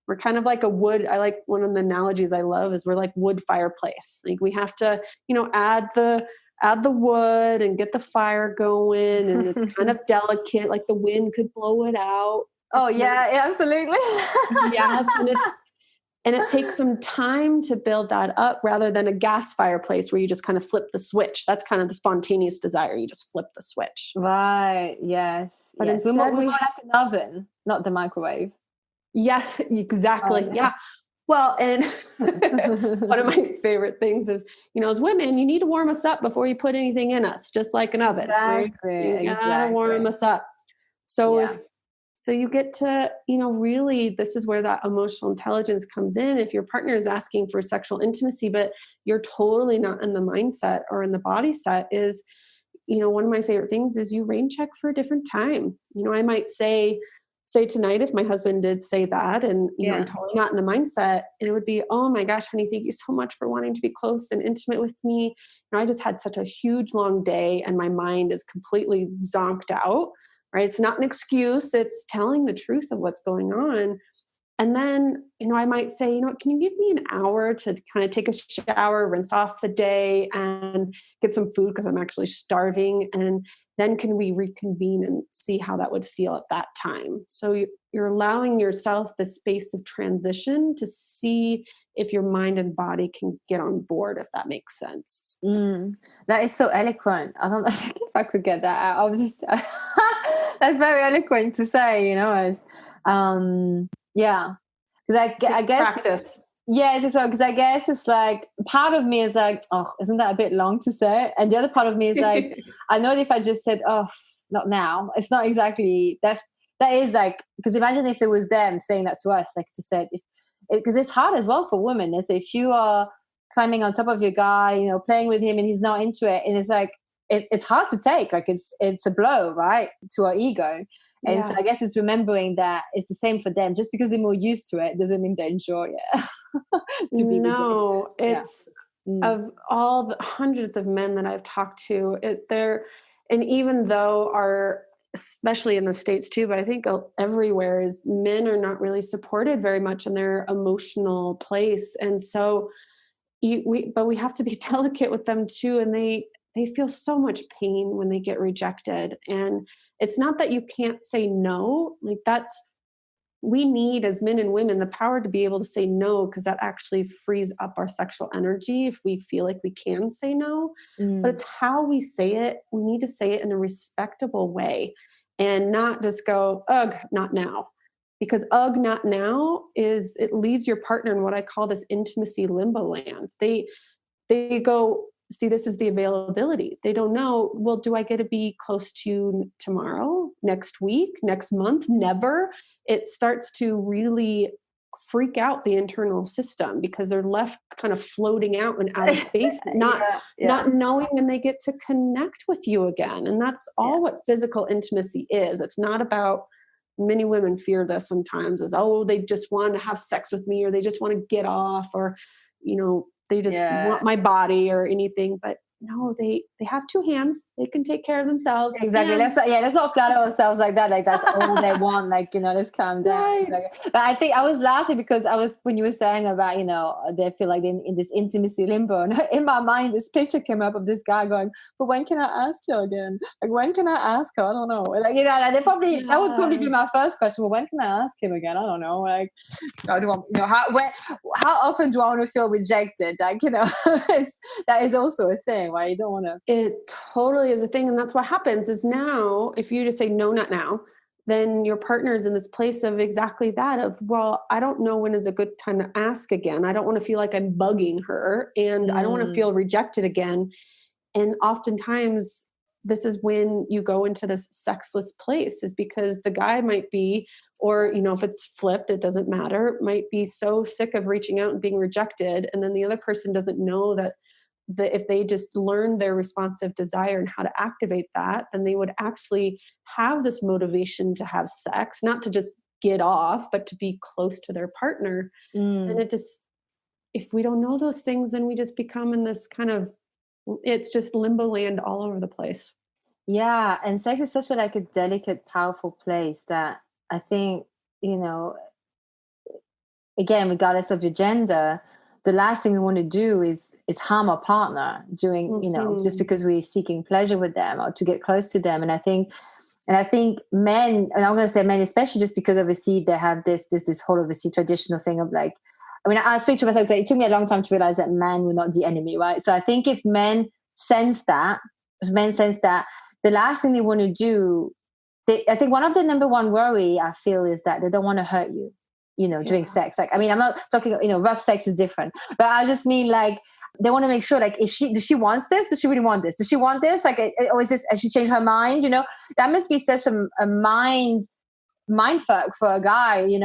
We're kind of like a wood. I like, one of the analogies I love is we're like wood fireplace. Like we have to, add the wood and get the fire going. And it's kind of delicate, like the wind could blow it out. Oh, yeah, absolutely. Yes. And it takes some time to build that up, rather than a gas fireplace where you just kind of flip the switch. That's kind of the spontaneous desire. You just flip the switch. Right. Yes. But yes. instead we want like an oven, not the microwave. Yeah, exactly. Oh, yeah. Well, and one of my favorite things is, as women, you need to warm us up before you put anything in us, just like an oven. Exactly. Right? You gotta warm us up. So so you get to, really, this is where that emotional intelligence comes in. If your partner is asking for sexual intimacy, but you're totally not in the mindset or in the body set, is, one of my favorite things is you rain check for a different time. I might say tonight, if my husband did say that, and I'm totally not in the mindset, and it would be, oh my gosh, honey, thank you so much for wanting to be close and intimate with me. I just had such a huge long day and my mind is completely zonked out, right? It's not an excuse. It's telling the truth of what's going on. And then, I might say, can you give me an hour to kind of take a shower, rinse off the day, and get some food because I'm actually starving? And then can we reconvene and see how that would feel at that time? So you're allowing yourself the space of transition to see if your mind and body can get on board, if that makes sense. That is so eloquent. I don't know if I could get that out. I was just, that's very eloquent to say, as, yeah. Because I guess practice. Yeah, just because I guess it's like part of me is like, oh, isn't that a bit long to say? And the other part of me is like, I know that if I just said, oh, not now, it's not exactly that is like, because imagine if it was them saying that to us, like to say, because it's hard as well for women. If you are climbing on top of your guy, playing with him and he's not into it, and it's like it's hard to take. Like it's a blow, right, to our ego. And so I guess it's remembering that it's the same for them. Just because they're more used to it doesn't mean they enjoy it. It's of all the hundreds of men that I've talked to, and even though especially in the States too, but I think everywhere, is men are not really supported very much in their emotional place. And so we have to be delicate with them too. And they feel so much pain when they get rejected. And it's not that you can't say no. Like we need, as men and women, the power to be able to say no, because that actually frees up our sexual energy if we feel like we can say no. But it's how we say it. We need to say it in a respectable way and not just go, ugh, not now. Because ugh, not now it leaves your partner in what I call this intimacy limbo land. They go, see, this is the availability. They don't know, well, do I get to be close to you tomorrow, next week, next month? Never. It starts to really freak out the internal system, because they're left kind of floating out in outer space, not knowing when they get to connect with you again. And that's all what physical intimacy is. It's not about, many women fear this sometimes, is, oh, they just want to have sex with me, or they just want to get off, or, they just want my body or anything. But no, they have two hands. They can take care of themselves. Exactly. Let's not flatter ourselves like that. Like that's all they want. Like, let's calm down. Right. Exactly. But I think I was laughing because when you were saying about, they feel like in this intimacy limbo. And in my mind, this picture came up of this guy going, but when can I ask you again? Like, when can I ask her? I don't know. Like, that would probably be my first question. Well, when can I ask him again? I don't know. Like, how often do I want to feel rejected? Like, that is also a thing. Why you don't want to. It totally is a thing. And that's what happens is now, if you just say, no, not now, then your partner is in this place of exactly that of, well, I don't know when is a good time to ask again. I don't want to feel like I'm bugging her, and I don't want to feel rejected again. And oftentimes this is when you go into this sexless place, is because the guy might be, or, if it's flipped, it doesn't matter, might be so sick of reaching out and being rejected. And then the other person doesn't know that if they just learned their responsive desire and how to activate that, then they would actually have this motivation to have sex, not to just get off, but to be close to their partner. And if we don't know those things, then we just become in this kind of, it's just limbo land all over the place. Yeah. And sex is such a delicate, powerful place that I think, again, regardless of your gender, the last thing we want to do is harm our partner during, just because we're seeking pleasure with them or to get close to them. And I think men, and I'm going to say men, especially just because obviously they have this whole obviously traditional thing of I speak to myself, it took me a long time to realize that men were not the enemy, right? So I think if men sense that, the last thing they want to do, I think one of the number one worry I feel is that they don't want to hurt you, during sex. I'm not talking, rough sex is different, but I just mean they want to make sure does she want this? Does she really want this? Does she want this? Or has she changed her mind? That must be such a mind fuck for a guy, to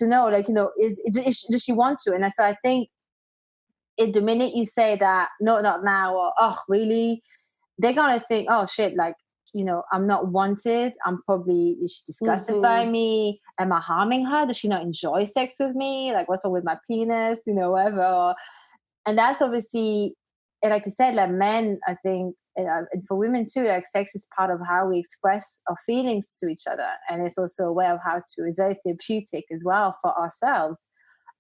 know, does she want to? And so I think the minute you say that, no, not now, or, oh, really? They're going to think, oh shit, I'm not wanted. I'm probably, is she disgusted by me? Am I harming her? Does she not enjoy sex with me? What's wrong with my penis? Whatever. And that's obviously, and like I said, men, I think, and for women too, sex is part of how we express our feelings to each other. And it's also a way of it's very therapeutic as well for ourselves.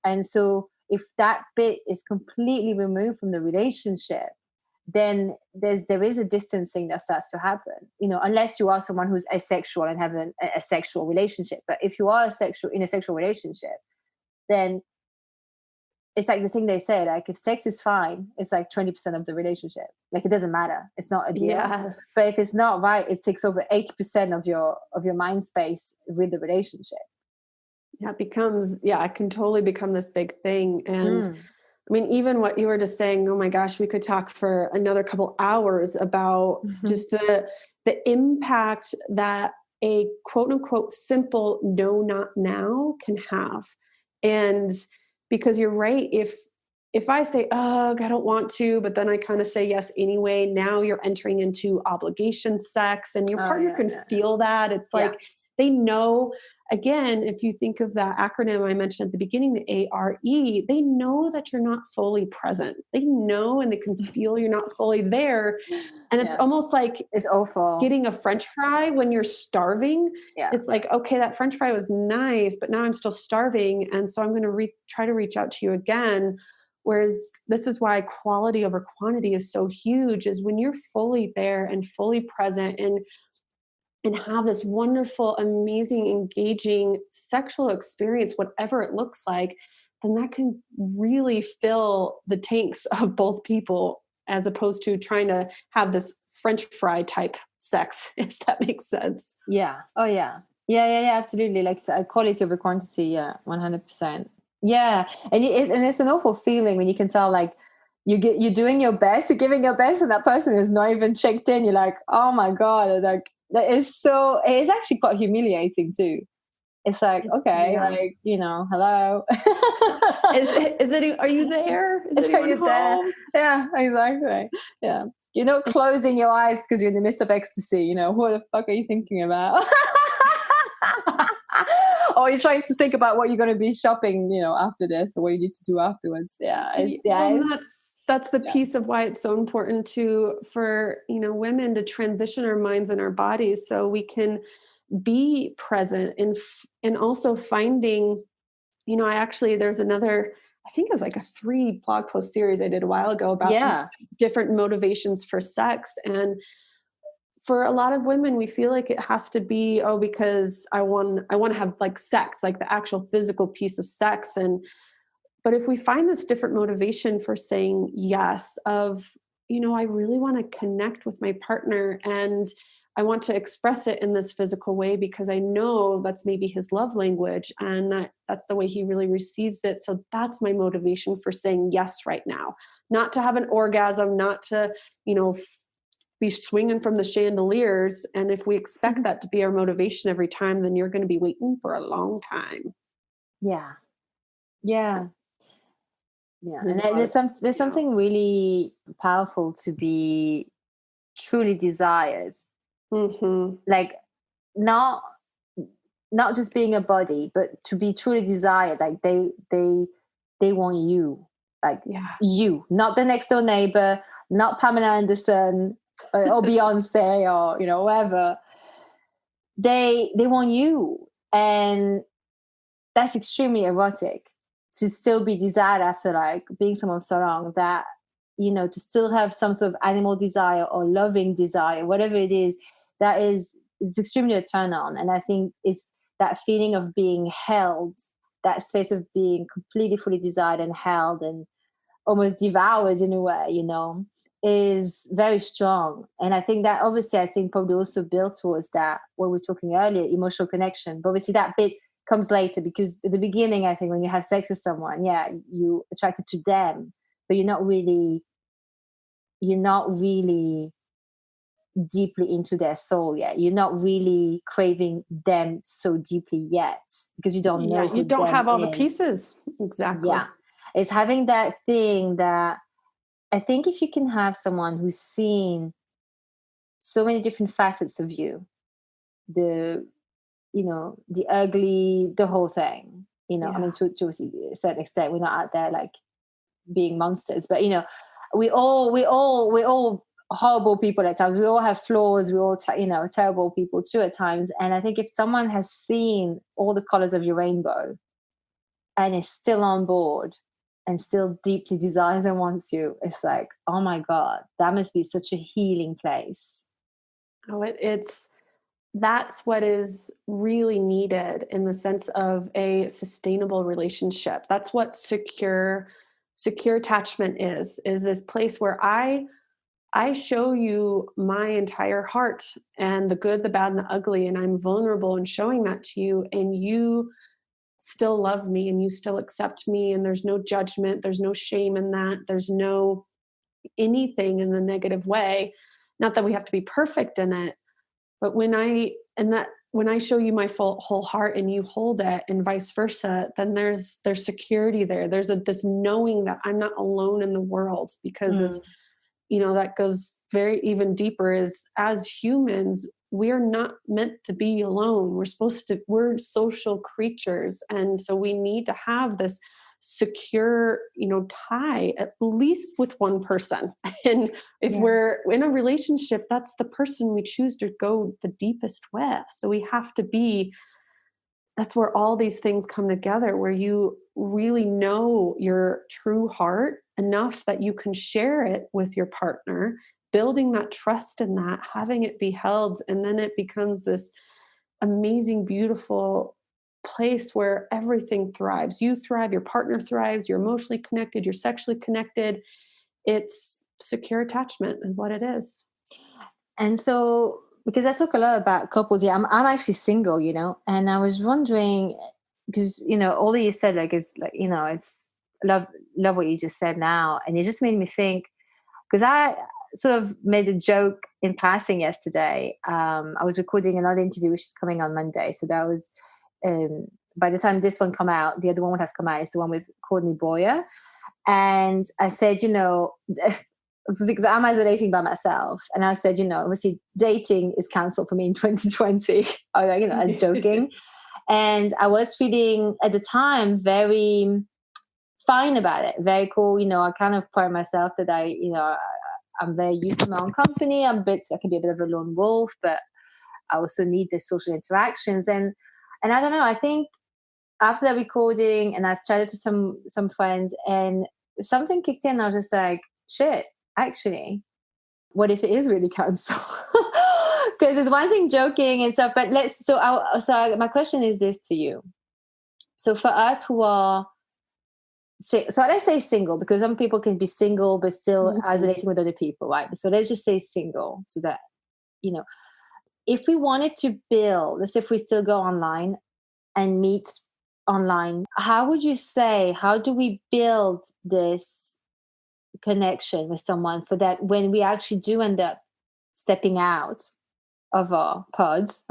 And so if that bit is completely removed from the relationship, then there is a distancing that starts to happen, unless you are someone who's asexual and have a sexual relationship. But if you are in a sexual relationship, then it's the thing they say, if sex is fine, it's 20% of the relationship. It doesn't matter. It's not a deal. Yes. But if it's not right, it takes over 80% of your mind space with the relationship. Yeah, it can totally become this big thing. And I mean, even what you were just saying, oh my gosh, we could talk for another couple hours about just the impact that a quote unquote simple no, not now can have. And because you're right, if I say, oh, I don't want to, but then I kind of say yes anyway, now you're entering into obligation sex, and your partner can feel that. It's they know. Again, if you think of that acronym I mentioned at the beginning, the A.R.E, they know that you're not fully present. They know, and they can feel you're not fully there. And it's almost like it's awful getting a French fry when you're starving. Yeah. It's okay, that French fry was nice, but now I'm still starving. And so I'm going to try to reach out to you again. Whereas this is why quality over quantity is so huge, is when you're fully there and fully present and have this wonderful, amazing, engaging sexual experience, whatever it looks like, then that can really fill the tanks of both people, as opposed to trying to have this French fry type sex, if that makes sense. Yeah. Oh, yeah. Yeah, absolutely. Quality over quantity. Yeah, 100%. Yeah. And it's an awful feeling when you can tell, you're doing your best, you're giving your best, and that person is not even checked in. You're oh my God, that is so, it's actually quite humiliating too. It's okay, hello. Is it, are you there? Is anyone home? There? Yeah, exactly. Yeah. You're not closing your eyes because you're in the midst of ecstasy. What the fuck are you thinking about? Or you're trying to think about what you're going to be shopping, after this, or what you need to do afterwards. That's the piece of why it's so important for women to transition our minds and our bodies so we can be present and also finding, there's another, I think it was a 3 blog post series I did a while ago about different motivations for sex. And for a lot of women, we feel like it has to be, because I want to have sex, the actual physical piece of sex. But if we find this different motivation for saying yes, of, I really want to connect with my partner, and I want to express it in this physical way because I know that's maybe his love language, and that's the way he really receives it. So that's my motivation for saying yes right now. Not to have an orgasm, not to, be swinging from the chandeliers. And if we expect that to be our motivation every time, then you're going to be waiting for a long time. Yeah. Yeah. Yeah. And there's something really powerful to be truly desired. Mm-hmm. Like not just being a body, but to be truly desired. Like they want you. Like you, not the next door neighbor, not Pamela Anderson or Beyonce or whoever. They want you, and that's extremely erotic to still be desired after like being someone so long, that to still have some sort of animal desire or loving desire, whatever it is, it's extremely a turn on. And I think it's that feeling of being held, that space of being completely fully desired and held and almost devoured in a way, is very strong. And I think that obviously, probably also built towards that, what we were talking earlier, emotional connection. But obviously that bit comes later, because at the beginning, I think when you have sex with someone, you're attracted to them, but you're not really deeply into their soul yet. You're not really craving them so deeply yet, because you don't know who you don't have all the is. Pieces. Exactly. Yeah. It's having that thing that I think if you can have someone who's seen so many different facets of you, the ugly, the whole thing, I mean, to a certain extent, we're not out there like being monsters, but we all horrible people at times. We all have flaws. We all terrible people too at times. And I think if someone has seen all the colors of your rainbow and is still on board and still deeply desires and wants you, it's like, oh my God, that must be such a healing place. Oh, that's what is really needed in the sense of a sustainable relationship. That's what secure attachment is this place where I show you my entire heart and the good, the bad, and the ugly, and I'm vulnerable in showing that to you, and you still love me and you still accept me, and there's no judgment, there's no shame in that, there's no anything in the negative way. Not that we have to be perfect in it, but when I show you my whole heart and you hold it, and vice versa, then there's security there. There's this knowing that I'm not alone in the world, because that goes very even deeper, is as humans, we're not meant to be alone. We're social creatures. And so we need to have this secure, tie at least with one person. And if we're in a relationship, that's the person we choose to go the deepest with. So that's where all these things come together, where you really know your true heart enough that you can share it with your partner, building that trust in that, having it be held. And then it becomes this amazing, beautiful place where everything thrives. You thrive, your partner thrives, you're emotionally connected, you're sexually connected. It's secure attachment is what it is. And so, because I talk a lot about couples, I'm actually single, and I was wondering, because, all that you said, like, is like, it's love what you just said now. And it just made me think, because I sort of made a joke in passing yesterday. I was recording another interview, which is coming on Monday. So that was, by the time this one come out, the other one would have come out. It's the one with Courtney Boyer. And I said, because I'm isolating by myself. And I said, obviously dating is cancelled for me in 2020. I was like, I'm joking. And I was feeling at the time very fine about it. Very cool. I kind of pride myself that I'm very used to my own company. I can be a bit of a lone wolf, but I also need the social interactions. And I don't know, I think after that recording, and I chatted to some friends, and something kicked in. I was just like, shit, actually, what if it is really cancelled? Because it's one thing joking and stuff, but my question is this to you. So for us who are, so let's say single, because some people can be single but still isolating with other people, right? So let's just say single, so that if we wanted to build, let's say if we still go online and meet online, how would you say, how do we build this connection with someone for that when we actually do end up stepping out of our pods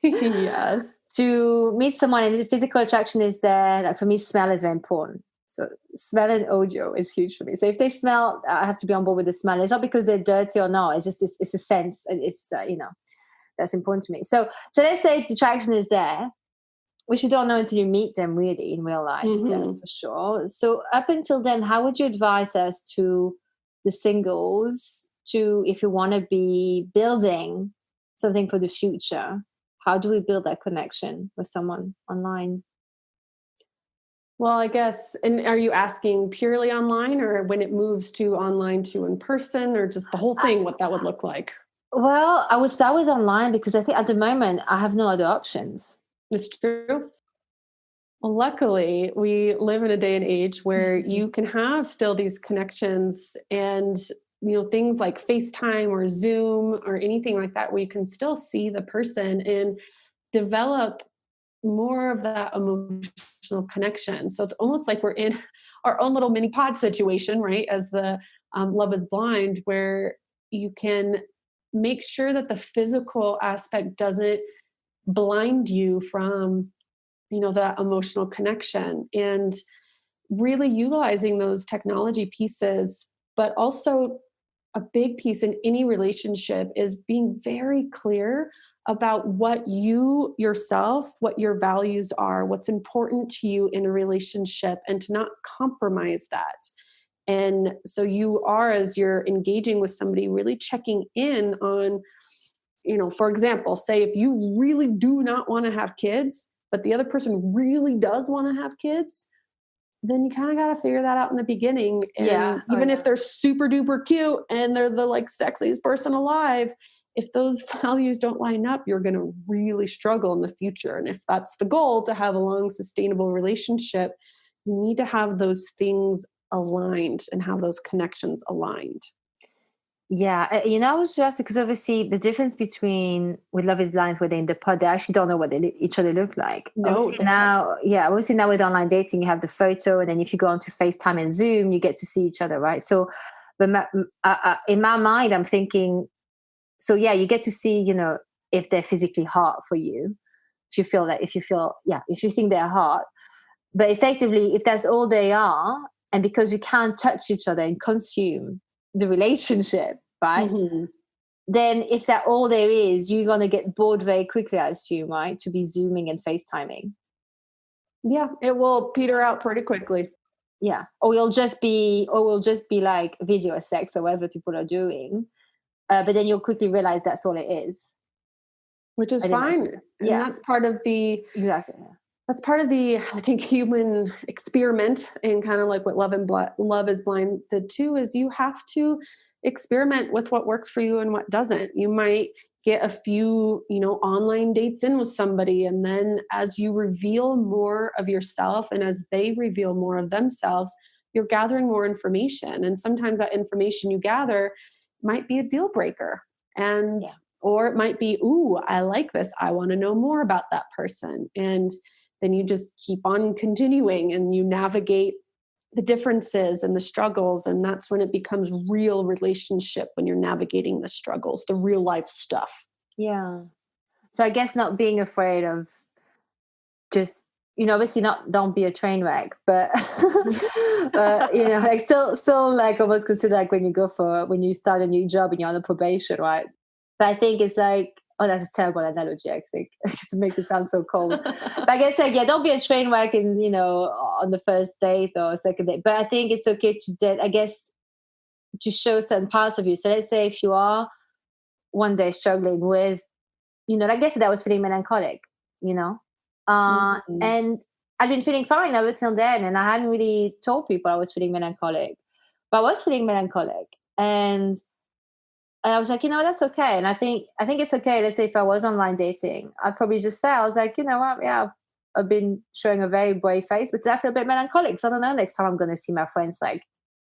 Yes. to meet someone and the physical attraction is there? Like for me, smell is very important. So smell and audio is huge for me. So if they smell, I have to be on board with the smell. It's not because they're dirty or not. It's just it's a sense. It's that's important to me. So let's say the attraction is there, which you don't know until you meet them really in real life, then for sure. So up until then, how would you advise us to the singles to, if you want to be building something for the future, how do we build that connection with someone online? Well, I guess, and are you asking purely online or when it moves to online to in person or just the whole thing, what that would look like? Well, I would start with online because I think at the moment I have no other options. It's true. Well, luckily, we live in a day and age where you can have still these connections and, things like FaceTime or Zoom or anything like that, where you can still see the person and develop more of that emotional connection. So it's almost like we're in our own little mini pod situation, right? As the Love is Blind, where you can make sure that the physical aspect doesn't blind you from, that emotional connection, and really utilizing those technology pieces. But also a big piece in any relationship is being very clear about what you yourself, what your values are, what's important to you in a relationship, and to not compromise that. And so you are, as you're engaging with somebody, really checking in on, for example, say if you really do not want to have kids, but the other person really does want to have kids, then you kind of got to figure that out in the beginning. And even if they're super duper cute and they're the sexiest person alive, if those values don't line up, you're going to really struggle in the future. And if that's the goal, to have a long, sustainable relationship, you need to have those things aligned and have those connections aligned. Yeah, I was just because obviously the difference between with Love is Blind, where they're in the pod, they actually don't know what each other look like. No, obviously now with online dating, you have the photo, and then if you go onto FaceTime and Zoom, you get to see each other, right? So, but in my mind, I'm thinking, so yeah, you get to see, if they're physically hot for you, if you think they're hot, but effectively, if that's all they are, and because you can't touch each other and consume the relationship, right? Then if that all there is, you're going to get bored very quickly, I assume, right? To be Zooming and FaceTiming. Yeah, it will peter out pretty quickly. Yeah. Or we'll just be like video sex or whatever people are doing. But then you'll quickly realize that's all it is. Which is fine. And that's part of the... Exactly. That's part of the, I think, human experiment, and kind of like what Love is Blind did too, is you have to experiment with what works for you and what doesn't. You might get a few, online dates in with somebody, and then as you reveal more of yourself and as they reveal more of themselves, you're gathering more information. And sometimes that information you gather might be a deal breaker. And or it might be, ooh, I like this. I want to know more about that person. And then you just keep on continuing and you navigate the differences and the struggles. And that's when it becomes real relationship, when you're navigating the struggles, the real life stuff. Yeah. So I guess not being afraid of just, obviously don't be a train wreck, but, still like almost consider like when you start a new job and you're on a probation, right? But I think it's like, oh, that's a terrible analogy, I think, because it makes it sound so cold. But I guess, don't be a train wreck on the first date or second date. But I think it's okay to show certain parts of you. So let's say if you are one day struggling with, I guess that was feeling melancholic, and I'd been feeling fine up until then, and I hadn't really told people I was feeling melancholic. But I was feeling melancholic. And I was like, that's okay. And I think it's okay. Let's say if I was online dating, I'd probably just say, I was like, you know what? Yeah, I've been showing a very brave face, but I feel a bit melancholic. So I don't know, next time I'm going to see my friends like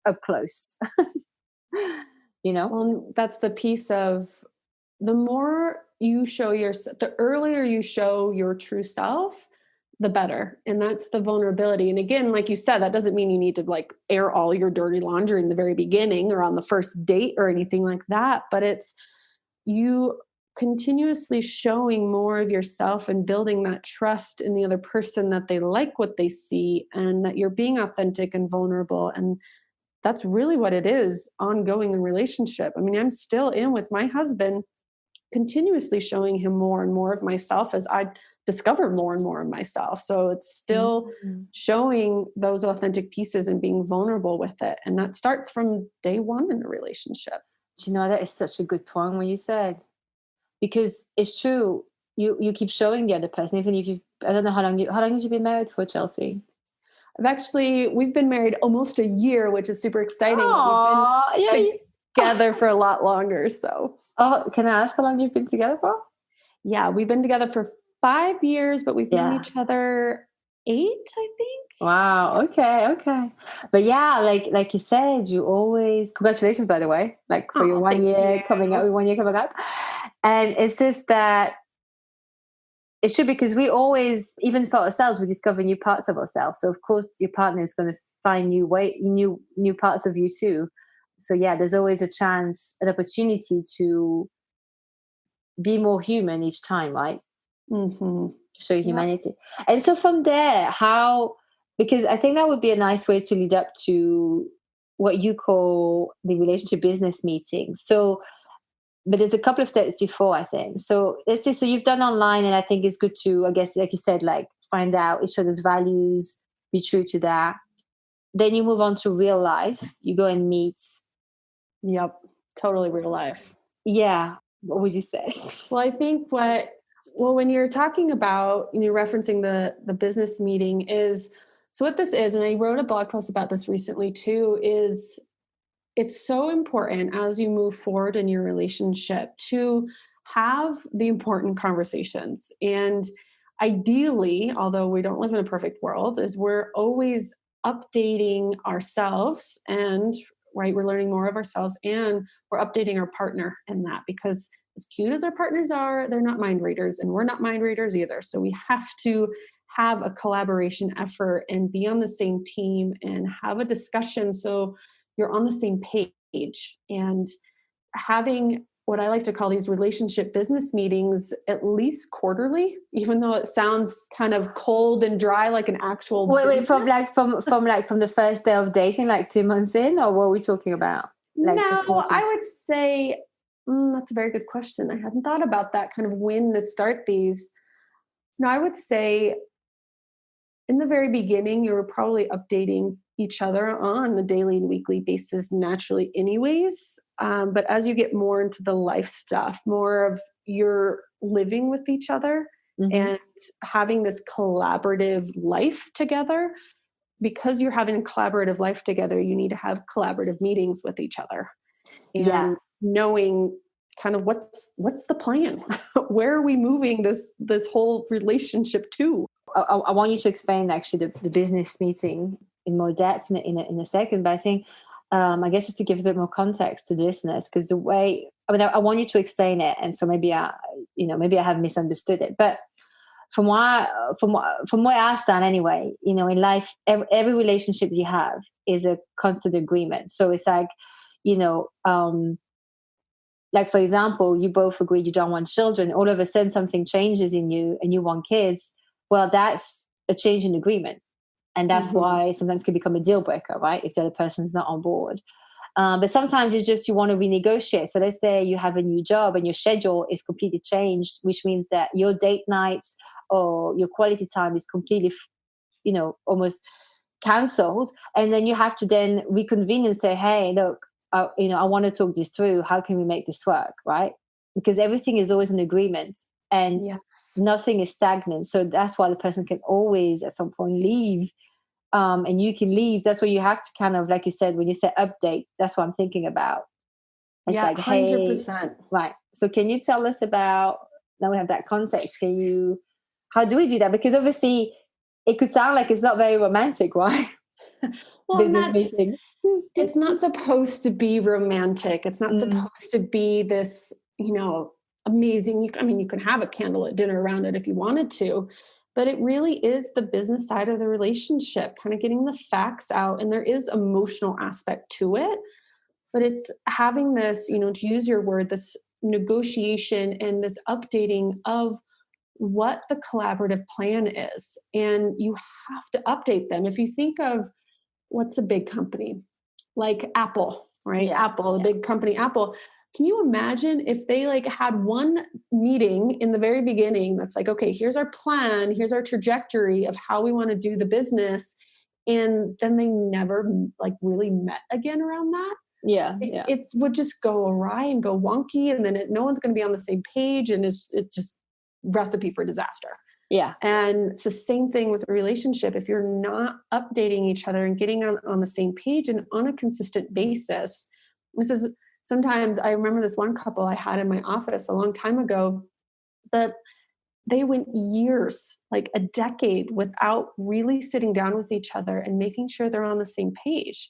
up close, Well, that's the piece of the more you show the earlier you show your true self, the better. And that's the vulnerability. And again, like you said, that doesn't mean you need to like air all your dirty laundry in the very beginning or on the first date or anything like that. But it's you continuously showing more of yourself and building that trust in the other person that they like what they see and that you're being authentic and vulnerable. And that's really what it is ongoing in relationship. I mean, I'm still in with my husband, continuously showing him more and more of myself as I discover more and more of myself. So it's still showing those authentic pieces and being vulnerable with it. And that starts from day one in a relationship. Do you know, that is such a good point when you said, because it's true. You keep showing the other person, even if I don't know how long have you been married for, Chelsea? We've been married almost a year, which is super exciting. Aww, we've been together for a lot longer. So, can I ask how long you've been together for? Yeah, we've been together for 5 years, but we've known each other 8, I think. Wow. Okay. But yeah, like you said, you always, congratulations, by the way, like for your 1 year coming up, 1 year coming up. And it's just that it's true, because we always, even for ourselves, we discover new parts of ourselves. So of course your partner is going to find new parts of you too. So yeah, there's always an opportunity to be more human each time, right? Mm-hmm. Show humanity. And so from there, because I think that would be a nice way to lead up to what you call the relationship business meeting. So, but there's a couple of steps before, I think. So let's say, so you've done online, and I think it's good to, I guess, like you said, like find out each other's values, be true to that. Then you move on to real life. You go and meet. Yep. Totally real life. Yeah. What would you say? Well, I think when you're talking about, you're referencing the business meeting is, so what this is, and I wrote a blog post about this recently too, is it's so important as you move forward in your relationship to have the important conversations. And ideally, although we don't live in a perfect world, is we're always updating ourselves and we're learning more of ourselves, and we're updating our partner in that, because as cute as our partners are, they're not mind readers, and we're not mind readers either. So we have to have a collaboration effort and be on the same team and have a discussion so you're on the same page. And having what I like to call these relationship business meetings at least quarterly, even though it sounds kind of cold and dry, like an actual from the first day of dating, like 2 months in, or what are we talking about? Like no, I would say that's a very good question. I hadn't thought about that, kind of when to start these. No, I would say in the very beginning, you were probably updating each other on a daily and weekly basis naturally anyways. But as you get more into the life stuff, more of you're living with each other and having this collaborative life together, because you're having a collaborative life together, you need to have collaborative meetings with each other and knowing kind of what's the plan? Where are we moving this whole relationship to? I want you to explain actually the business meeting in more depth in a second, but I think I guess just to give a bit more context to the listeners, because I want you to explain it, and so maybe I have misunderstood it, but from where I stand anyway, in life, every relationship you have is a constant agreement. So it's like, like for example, you both agreed you don't want children. All of a sudden, something changes in you, and you want kids. Well, that's a change in agreement. And that's why sometimes it can become a deal breaker, right? If the other person's not on board. But sometimes you want to renegotiate. So let's say you have a new job and your schedule is completely changed, which means that your date nights or your quality time is completely, almost cancelled. And then you have to then reconvene and say, hey, look, I want to talk this through. How can we make this work, right? Because everything is always an agreement. And nothing is stagnant. So that's why the person can always at some point leave. And you can leave. That's where you have to kind of, like you said, when you say update, that's what I'm thinking about. It's like, 100%. Hey, right. So can you tell us about, now we have that context. How do we do that? Because obviously it could sound like it's not very romantic, right? Well, business meeting. It's not supposed to be romantic. It's not supposed to be this, amazing. You can have a candlelit dinner around it if you wanted to, but it really is the business side of the relationship, kind of getting the facts out. And there is emotional aspect to it, but it's having this, to use your word, this negotiation and this updating of what the collaborative plan is. And you have to update them. If you think of what's a big company like Apple, right? Yeah. Apple, the big company Apple. Can you imagine if they had one meeting in the very beginning that's like, okay, here's our plan, here's our trajectory of how we want to do the business. And then they never really met again around that. Yeah. It would just go awry and go wonky. And then no one's going to be on the same page. And it's just recipe for disaster. Yeah. And it's the same thing with a relationship. If you're not updating each other and getting on the same page and on a consistent basis, sometimes I remember this one couple I had in my office a long time ago that they went years, like a decade, without really sitting down with each other and making sure they're on the same page,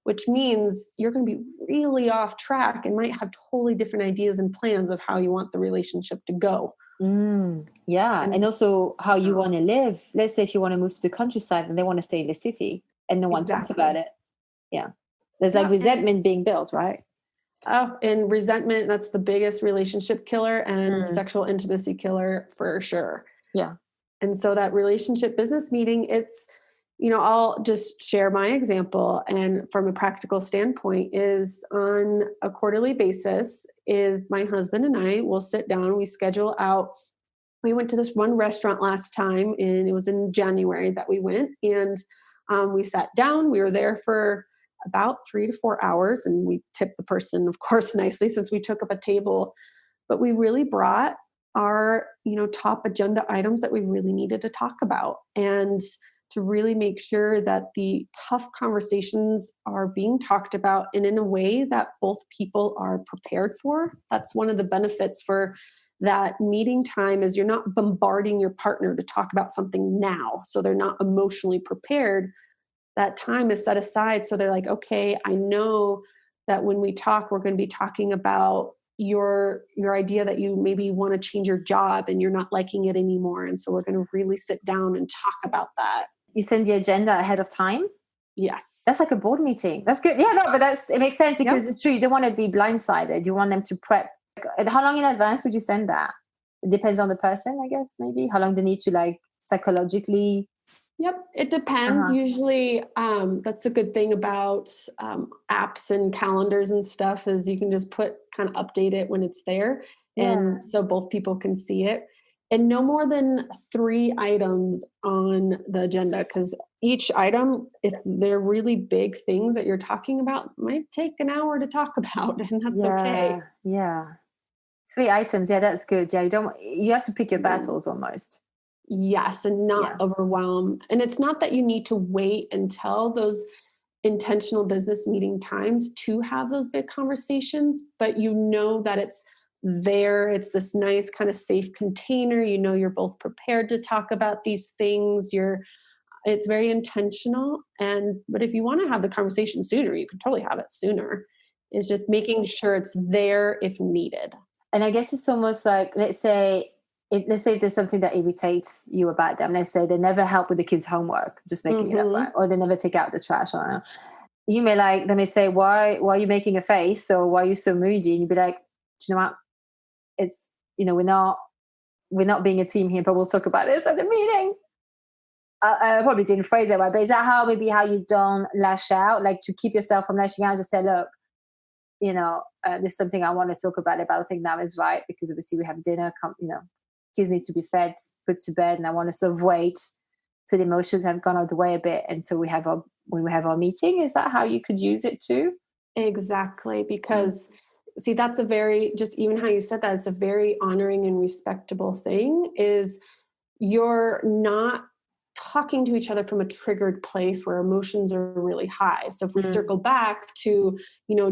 which means you're going to be really off track and might have totally different ideas and plans of how you want the relationship to go. Yeah. And also how you want to live. Let's say if you want to move to the countryside and they want to stay in the city and no one talks about it. Yeah. There's resentment being built, right? Oh, and resentment, that's the biggest relationship killer and sexual intimacy killer for sure. Yeah. And so that relationship business meeting, it's, I'll just share my example. And from a practical standpoint is on a quarterly basis is my husband and I will sit down, we schedule out. We went to this one restaurant last time and it was in January that we went, and we sat down, we were there for about 3 to 4 hours, and we tipped the person, of course, nicely since we took up a table, but we really brought our, top agenda items that we really needed to talk about, and to really make sure that the tough conversations are being talked about and in a way that both people are prepared for. That's one of the benefits for that meeting time is you're not bombarding your partner to talk about something now. So they're not emotionally prepared. That time is set aside. So they're like, okay, I know that when we talk, we're going to be talking about your idea that you maybe want to change your job and you're not liking it anymore. And so we're going to really sit down and talk about that. You send the agenda ahead of time? Yes. That's like a board meeting. That's good. Yeah, no, but it makes sense because it's true. You don't want to be blindsided. You want them to prep. How long in advance would you send that? It depends on the person, I guess, maybe. How long they need to psychologically. Yep, it depends. Usually, that's a good thing about apps and calendars and stuff is you can just kind of update it when it's there. Yeah. And so both people can see it. And no more than 3 items on the agenda, because each item, if they're really big things that you're talking about, might take an hour to talk about, and that's okay. Yeah. 3 items. Yeah, that's good. Yeah, you have to pick your battles almost. Yes, and not overwhelm. And it's not that you need to wait until those intentional business meeting times to have those big conversations, but that it's there. It's this nice kind of safe container. You're both prepared to talk about these things. It's very intentional. But if you want to have the conversation sooner, you can totally have it sooner. It's just making sure it's there if needed. And I guess it's almost like, let's say there's something that irritates you about them. Let's say they never help with the kids' homework, just making it up, right? Or they never take out the trash. I don't know. They may say, why are you making a face? Or why are you so moody? And you'd be like, do you know what? It's, we're not being a team here, but we'll talk about this at the meeting. I probably didn't phrase it right, but is that how you don't lash out, to keep yourself from lashing out? Just say, look, there's something I want to talk about I think now is right, because obviously we have dinner, kids need to be fed, put to bed, and I want to sort of wait till the emotions have gone out of the way a bit. And so when we have our meeting, is that how you could use it too? Exactly. Because see, that's a very, just even how you said that, it's a very honoring and respectable thing is you're not talking to each other from a triggered place where emotions are really high. So if we circle back to,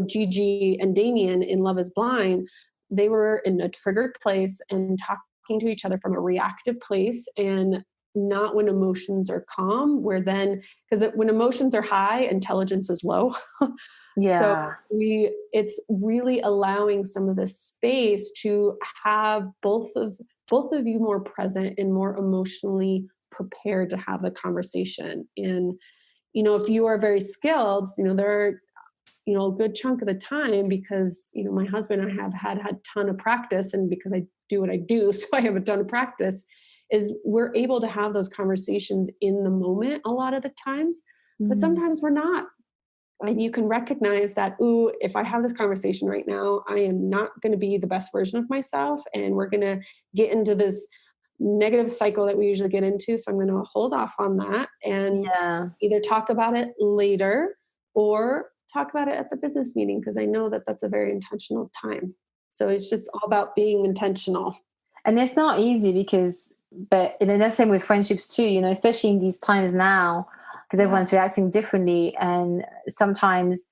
Gigi and Damien in Love is Blind, they were in a triggered place and talking to each other from a reactive place. And not when emotions are calm, where then, because when emotions are high, intelligence is low. So Yeah. it's really allowing some of this space to have both of you more present and more emotionally prepared to have the conversation. And, if you are very skilled, there are, a good chunk of the time, because, my husband and I have had a ton of practice, and because I do what I do, so I have a ton of practice, is we're able to have those conversations in the moment a lot of the times, but sometimes we're not. And you can recognize that, ooh, if I have this conversation right now, I am not going to be the best version of myself. And we're going to get into this negative cycle that we usually get into. So I'm going to hold off on that and Yeah. either talk about it later or talk about it at the business meeting, because I know that that's a very intentional time. So it's just all about being intentional. And it's not easy but and that's the same with friendships too, especially in these times now, because everyone's reacting differently. And sometimes,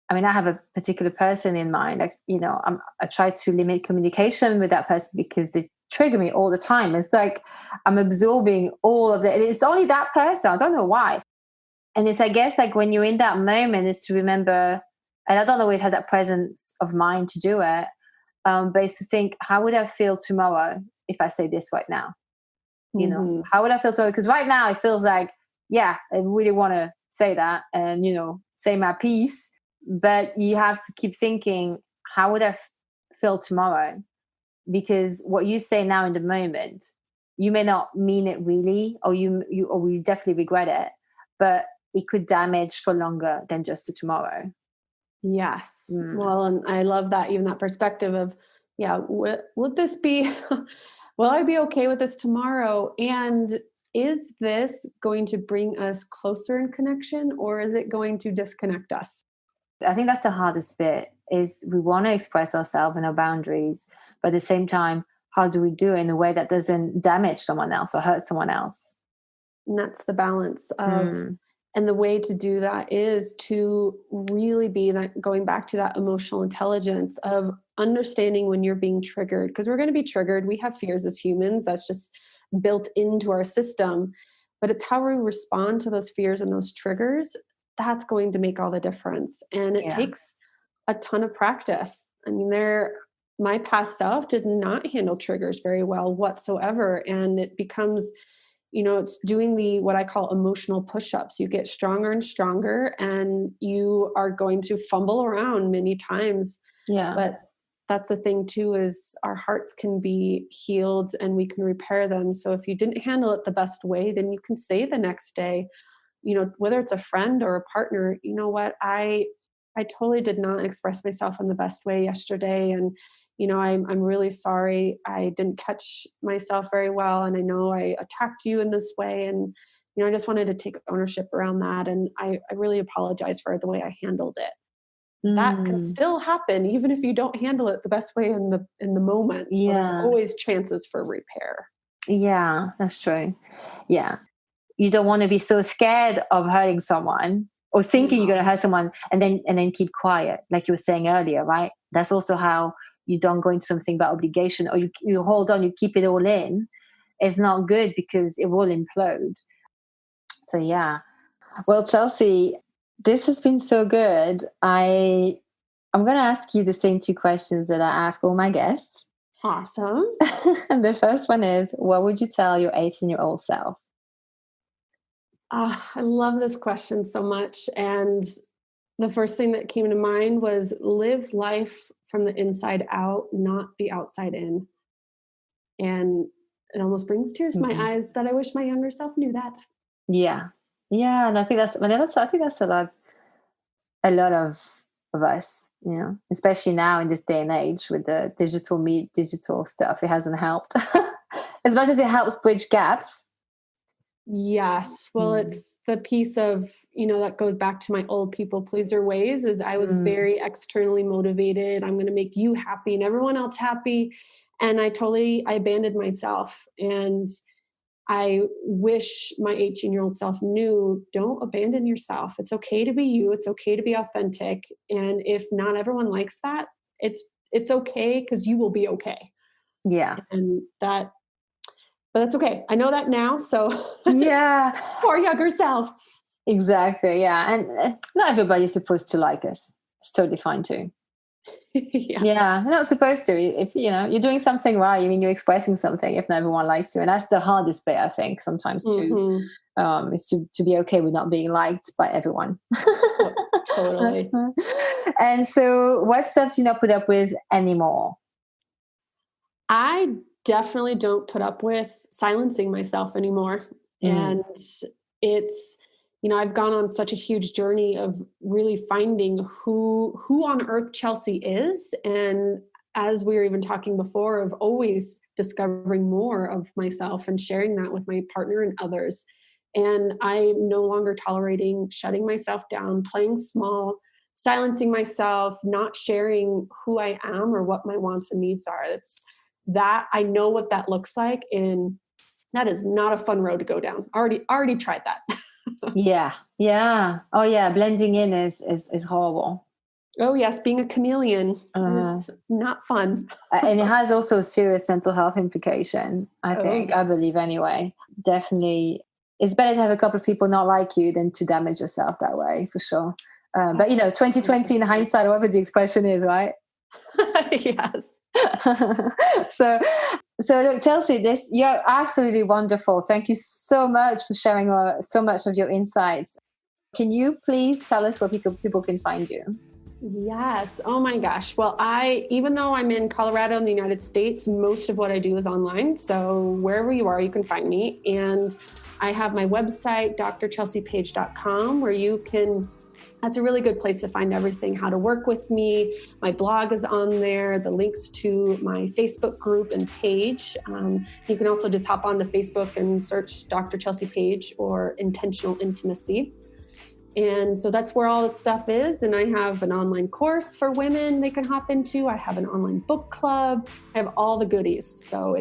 I mean, I have a particular person in mind, I try to limit communication with that person because they trigger me all the time. It's like I'm absorbing all of it. It's only that person. I don't know why. And it's, I guess, like when you're in that moment, is to remember, and I don't always have that presence of mind to do it, but it's to think, how would I feel tomorrow if I say this right now? How would I feel tomorrow? Because right now it feels like, yeah, I really want to say that and, say my piece. But you have to keep thinking, how would I feel tomorrow? Because what you say now in the moment, you may not mean it really, or you definitely regret it, but it could damage for longer than just to tomorrow. Yes. Well, and I love that, even that perspective of, yeah, would this be, will I be okay with this tomorrow? And is this going to bring us closer in connection, or is it going to disconnect us? I think that's the hardest bit, is we want to express ourselves and our boundaries, but at the same time, how do we do it in a way that doesn't damage someone else or hurt someone else? And that's the balance of, and the way to do that is to really be that, going back to that emotional intelligence of understanding when you're being triggered, because we're going to be triggered. We have fears as humans. That's just built into our system. But it's how we respond to those fears and those triggers that's going to make all the difference. And it Yeah. takes a ton of practice. I mean, my past self did not handle triggers very well whatsoever. And it becomes, it's doing what I call emotional push-ups. You get stronger and stronger, and you are going to fumble around many times. Yeah. But that's the thing too, is our hearts can be healed and we can repair them. So if you didn't handle it the best way, then you can say the next day, whether it's a friend or a partner, you know what, I totally did not express myself in the best way yesterday. And, I'm really sorry. I didn't catch myself very well. And I know I attacked you in this way. And, I just wanted to take ownership around that. And I really apologize for the way I handled it. That can still happen, even if you don't handle it the best way in the moment. So there's Yeah. always chances for repair. Yeah, that's true. Yeah. You don't want to be so scared of hurting someone or thinking you're going to hurt someone and then keep quiet, like you were saying earlier, right? That's also how you don't go into something about obligation, or you hold on, you keep it all in. It's not good because it will implode. So yeah. Well, Chelsea, this has been so good. I'm going to ask you the same two questions that I ask all my guests. Awesome. And the first one is, what would you tell your 18-year-old self? I love this question so much. And the first thing that came to mind was live life from the inside out, not the outside in. And it almost brings tears to my eyes that I wish my younger self knew that. Yeah. Yeah. And I think that's a lot of us, especially now in this day and age with the digital stuff. It hasn't helped as much as it helps bridge gaps. Yes. Well, it's the piece of, that goes back to my old people pleaser ways, is I was very externally motivated. I'm going to make you happy and everyone else happy. And I abandoned myself. And I wish my 18-year-old self knew, don't abandon yourself. It's okay to be you. It's okay to be authentic. And if not everyone likes that, it's okay, because you will be okay. Yeah. And but that's okay. I know that now. So Yeah, poor younger self. exactly. Yeah. And not everybody's supposed to like us. It's totally fine too. Yeah, you're not supposed to. If you're doing something right, I mean, you're expressing something. If not everyone likes you, and that's the hardest bit, I think, sometimes too, is to be okay with not being liked by everyone. Totally. And so, what stuff do you not put up with anymore? I definitely don't put up with silencing myself anymore, and it's. I've gone on such a huge journey of really finding who on earth Chelsea is. And as we were even talking before, of always discovering more of myself and sharing that with my partner and others. And I'm no longer tolerating shutting myself down, playing small, silencing myself, not sharing who I am or what my wants and needs are. It's that I know what that looks like. And that is not a fun road to go down. Already tried that. Yeah. Oh yeah, blending in is horrible. Oh yes, being a chameleon is not fun. And it has also serious mental health implication, I think. Yes. I believe anyway. Definitely, it's better to have a couple of people not like you than to damage yourself that way, for sure. But 2020 in hindsight, whatever the expression is, right? Yes. So look, Chelsea, you're absolutely wonderful. Thank you so much for sharing so much of your insights. Can you please tell us where people can find you? Yes. Oh my gosh. Well, even though I'm in Colorado in the United States, most of what I do is online. So wherever you are, you can find me. And I have my website, drchelseapage.com, where that's a really good place to find everything, how to work with me. My blog is on there, the links to my Facebook group and page. You can also just hop onto Facebook and search Dr. Chelsea Page or Intentional Intimacy. And so that's where all that stuff is. And I have an online course for women they can hop into. I have an online book club. I have all the goodies. So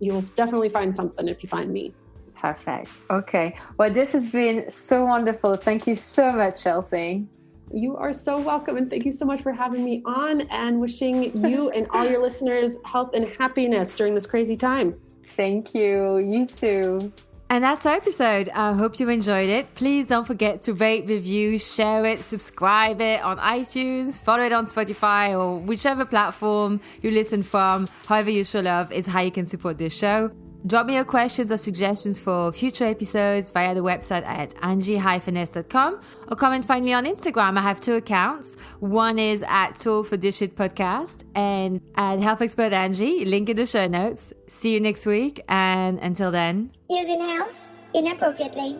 you'll definitely find something if you find me. Perfect. Okay. Well, this has been so wonderful. Thank you so much, Chelsea. You are so welcome. And thank you so much for having me on, and wishing you and all your listeners health and happiness during this crazy time. Thank you. You too. And that's our episode. I hope you enjoyed it. Please don't forget to rate, review, share it, subscribe it on iTunes, follow it on Spotify, or whichever platform you listen from. However you show love is how you can support this show. Drop me your questions or suggestions for future episodes via the website at angie-s.com, or come and find me on Instagram. I have 2 accounts. One is at Tool for This Shit Podcast and at Health Expert Angie, link in the show notes. See you next week, and until then. Using health inappropriately.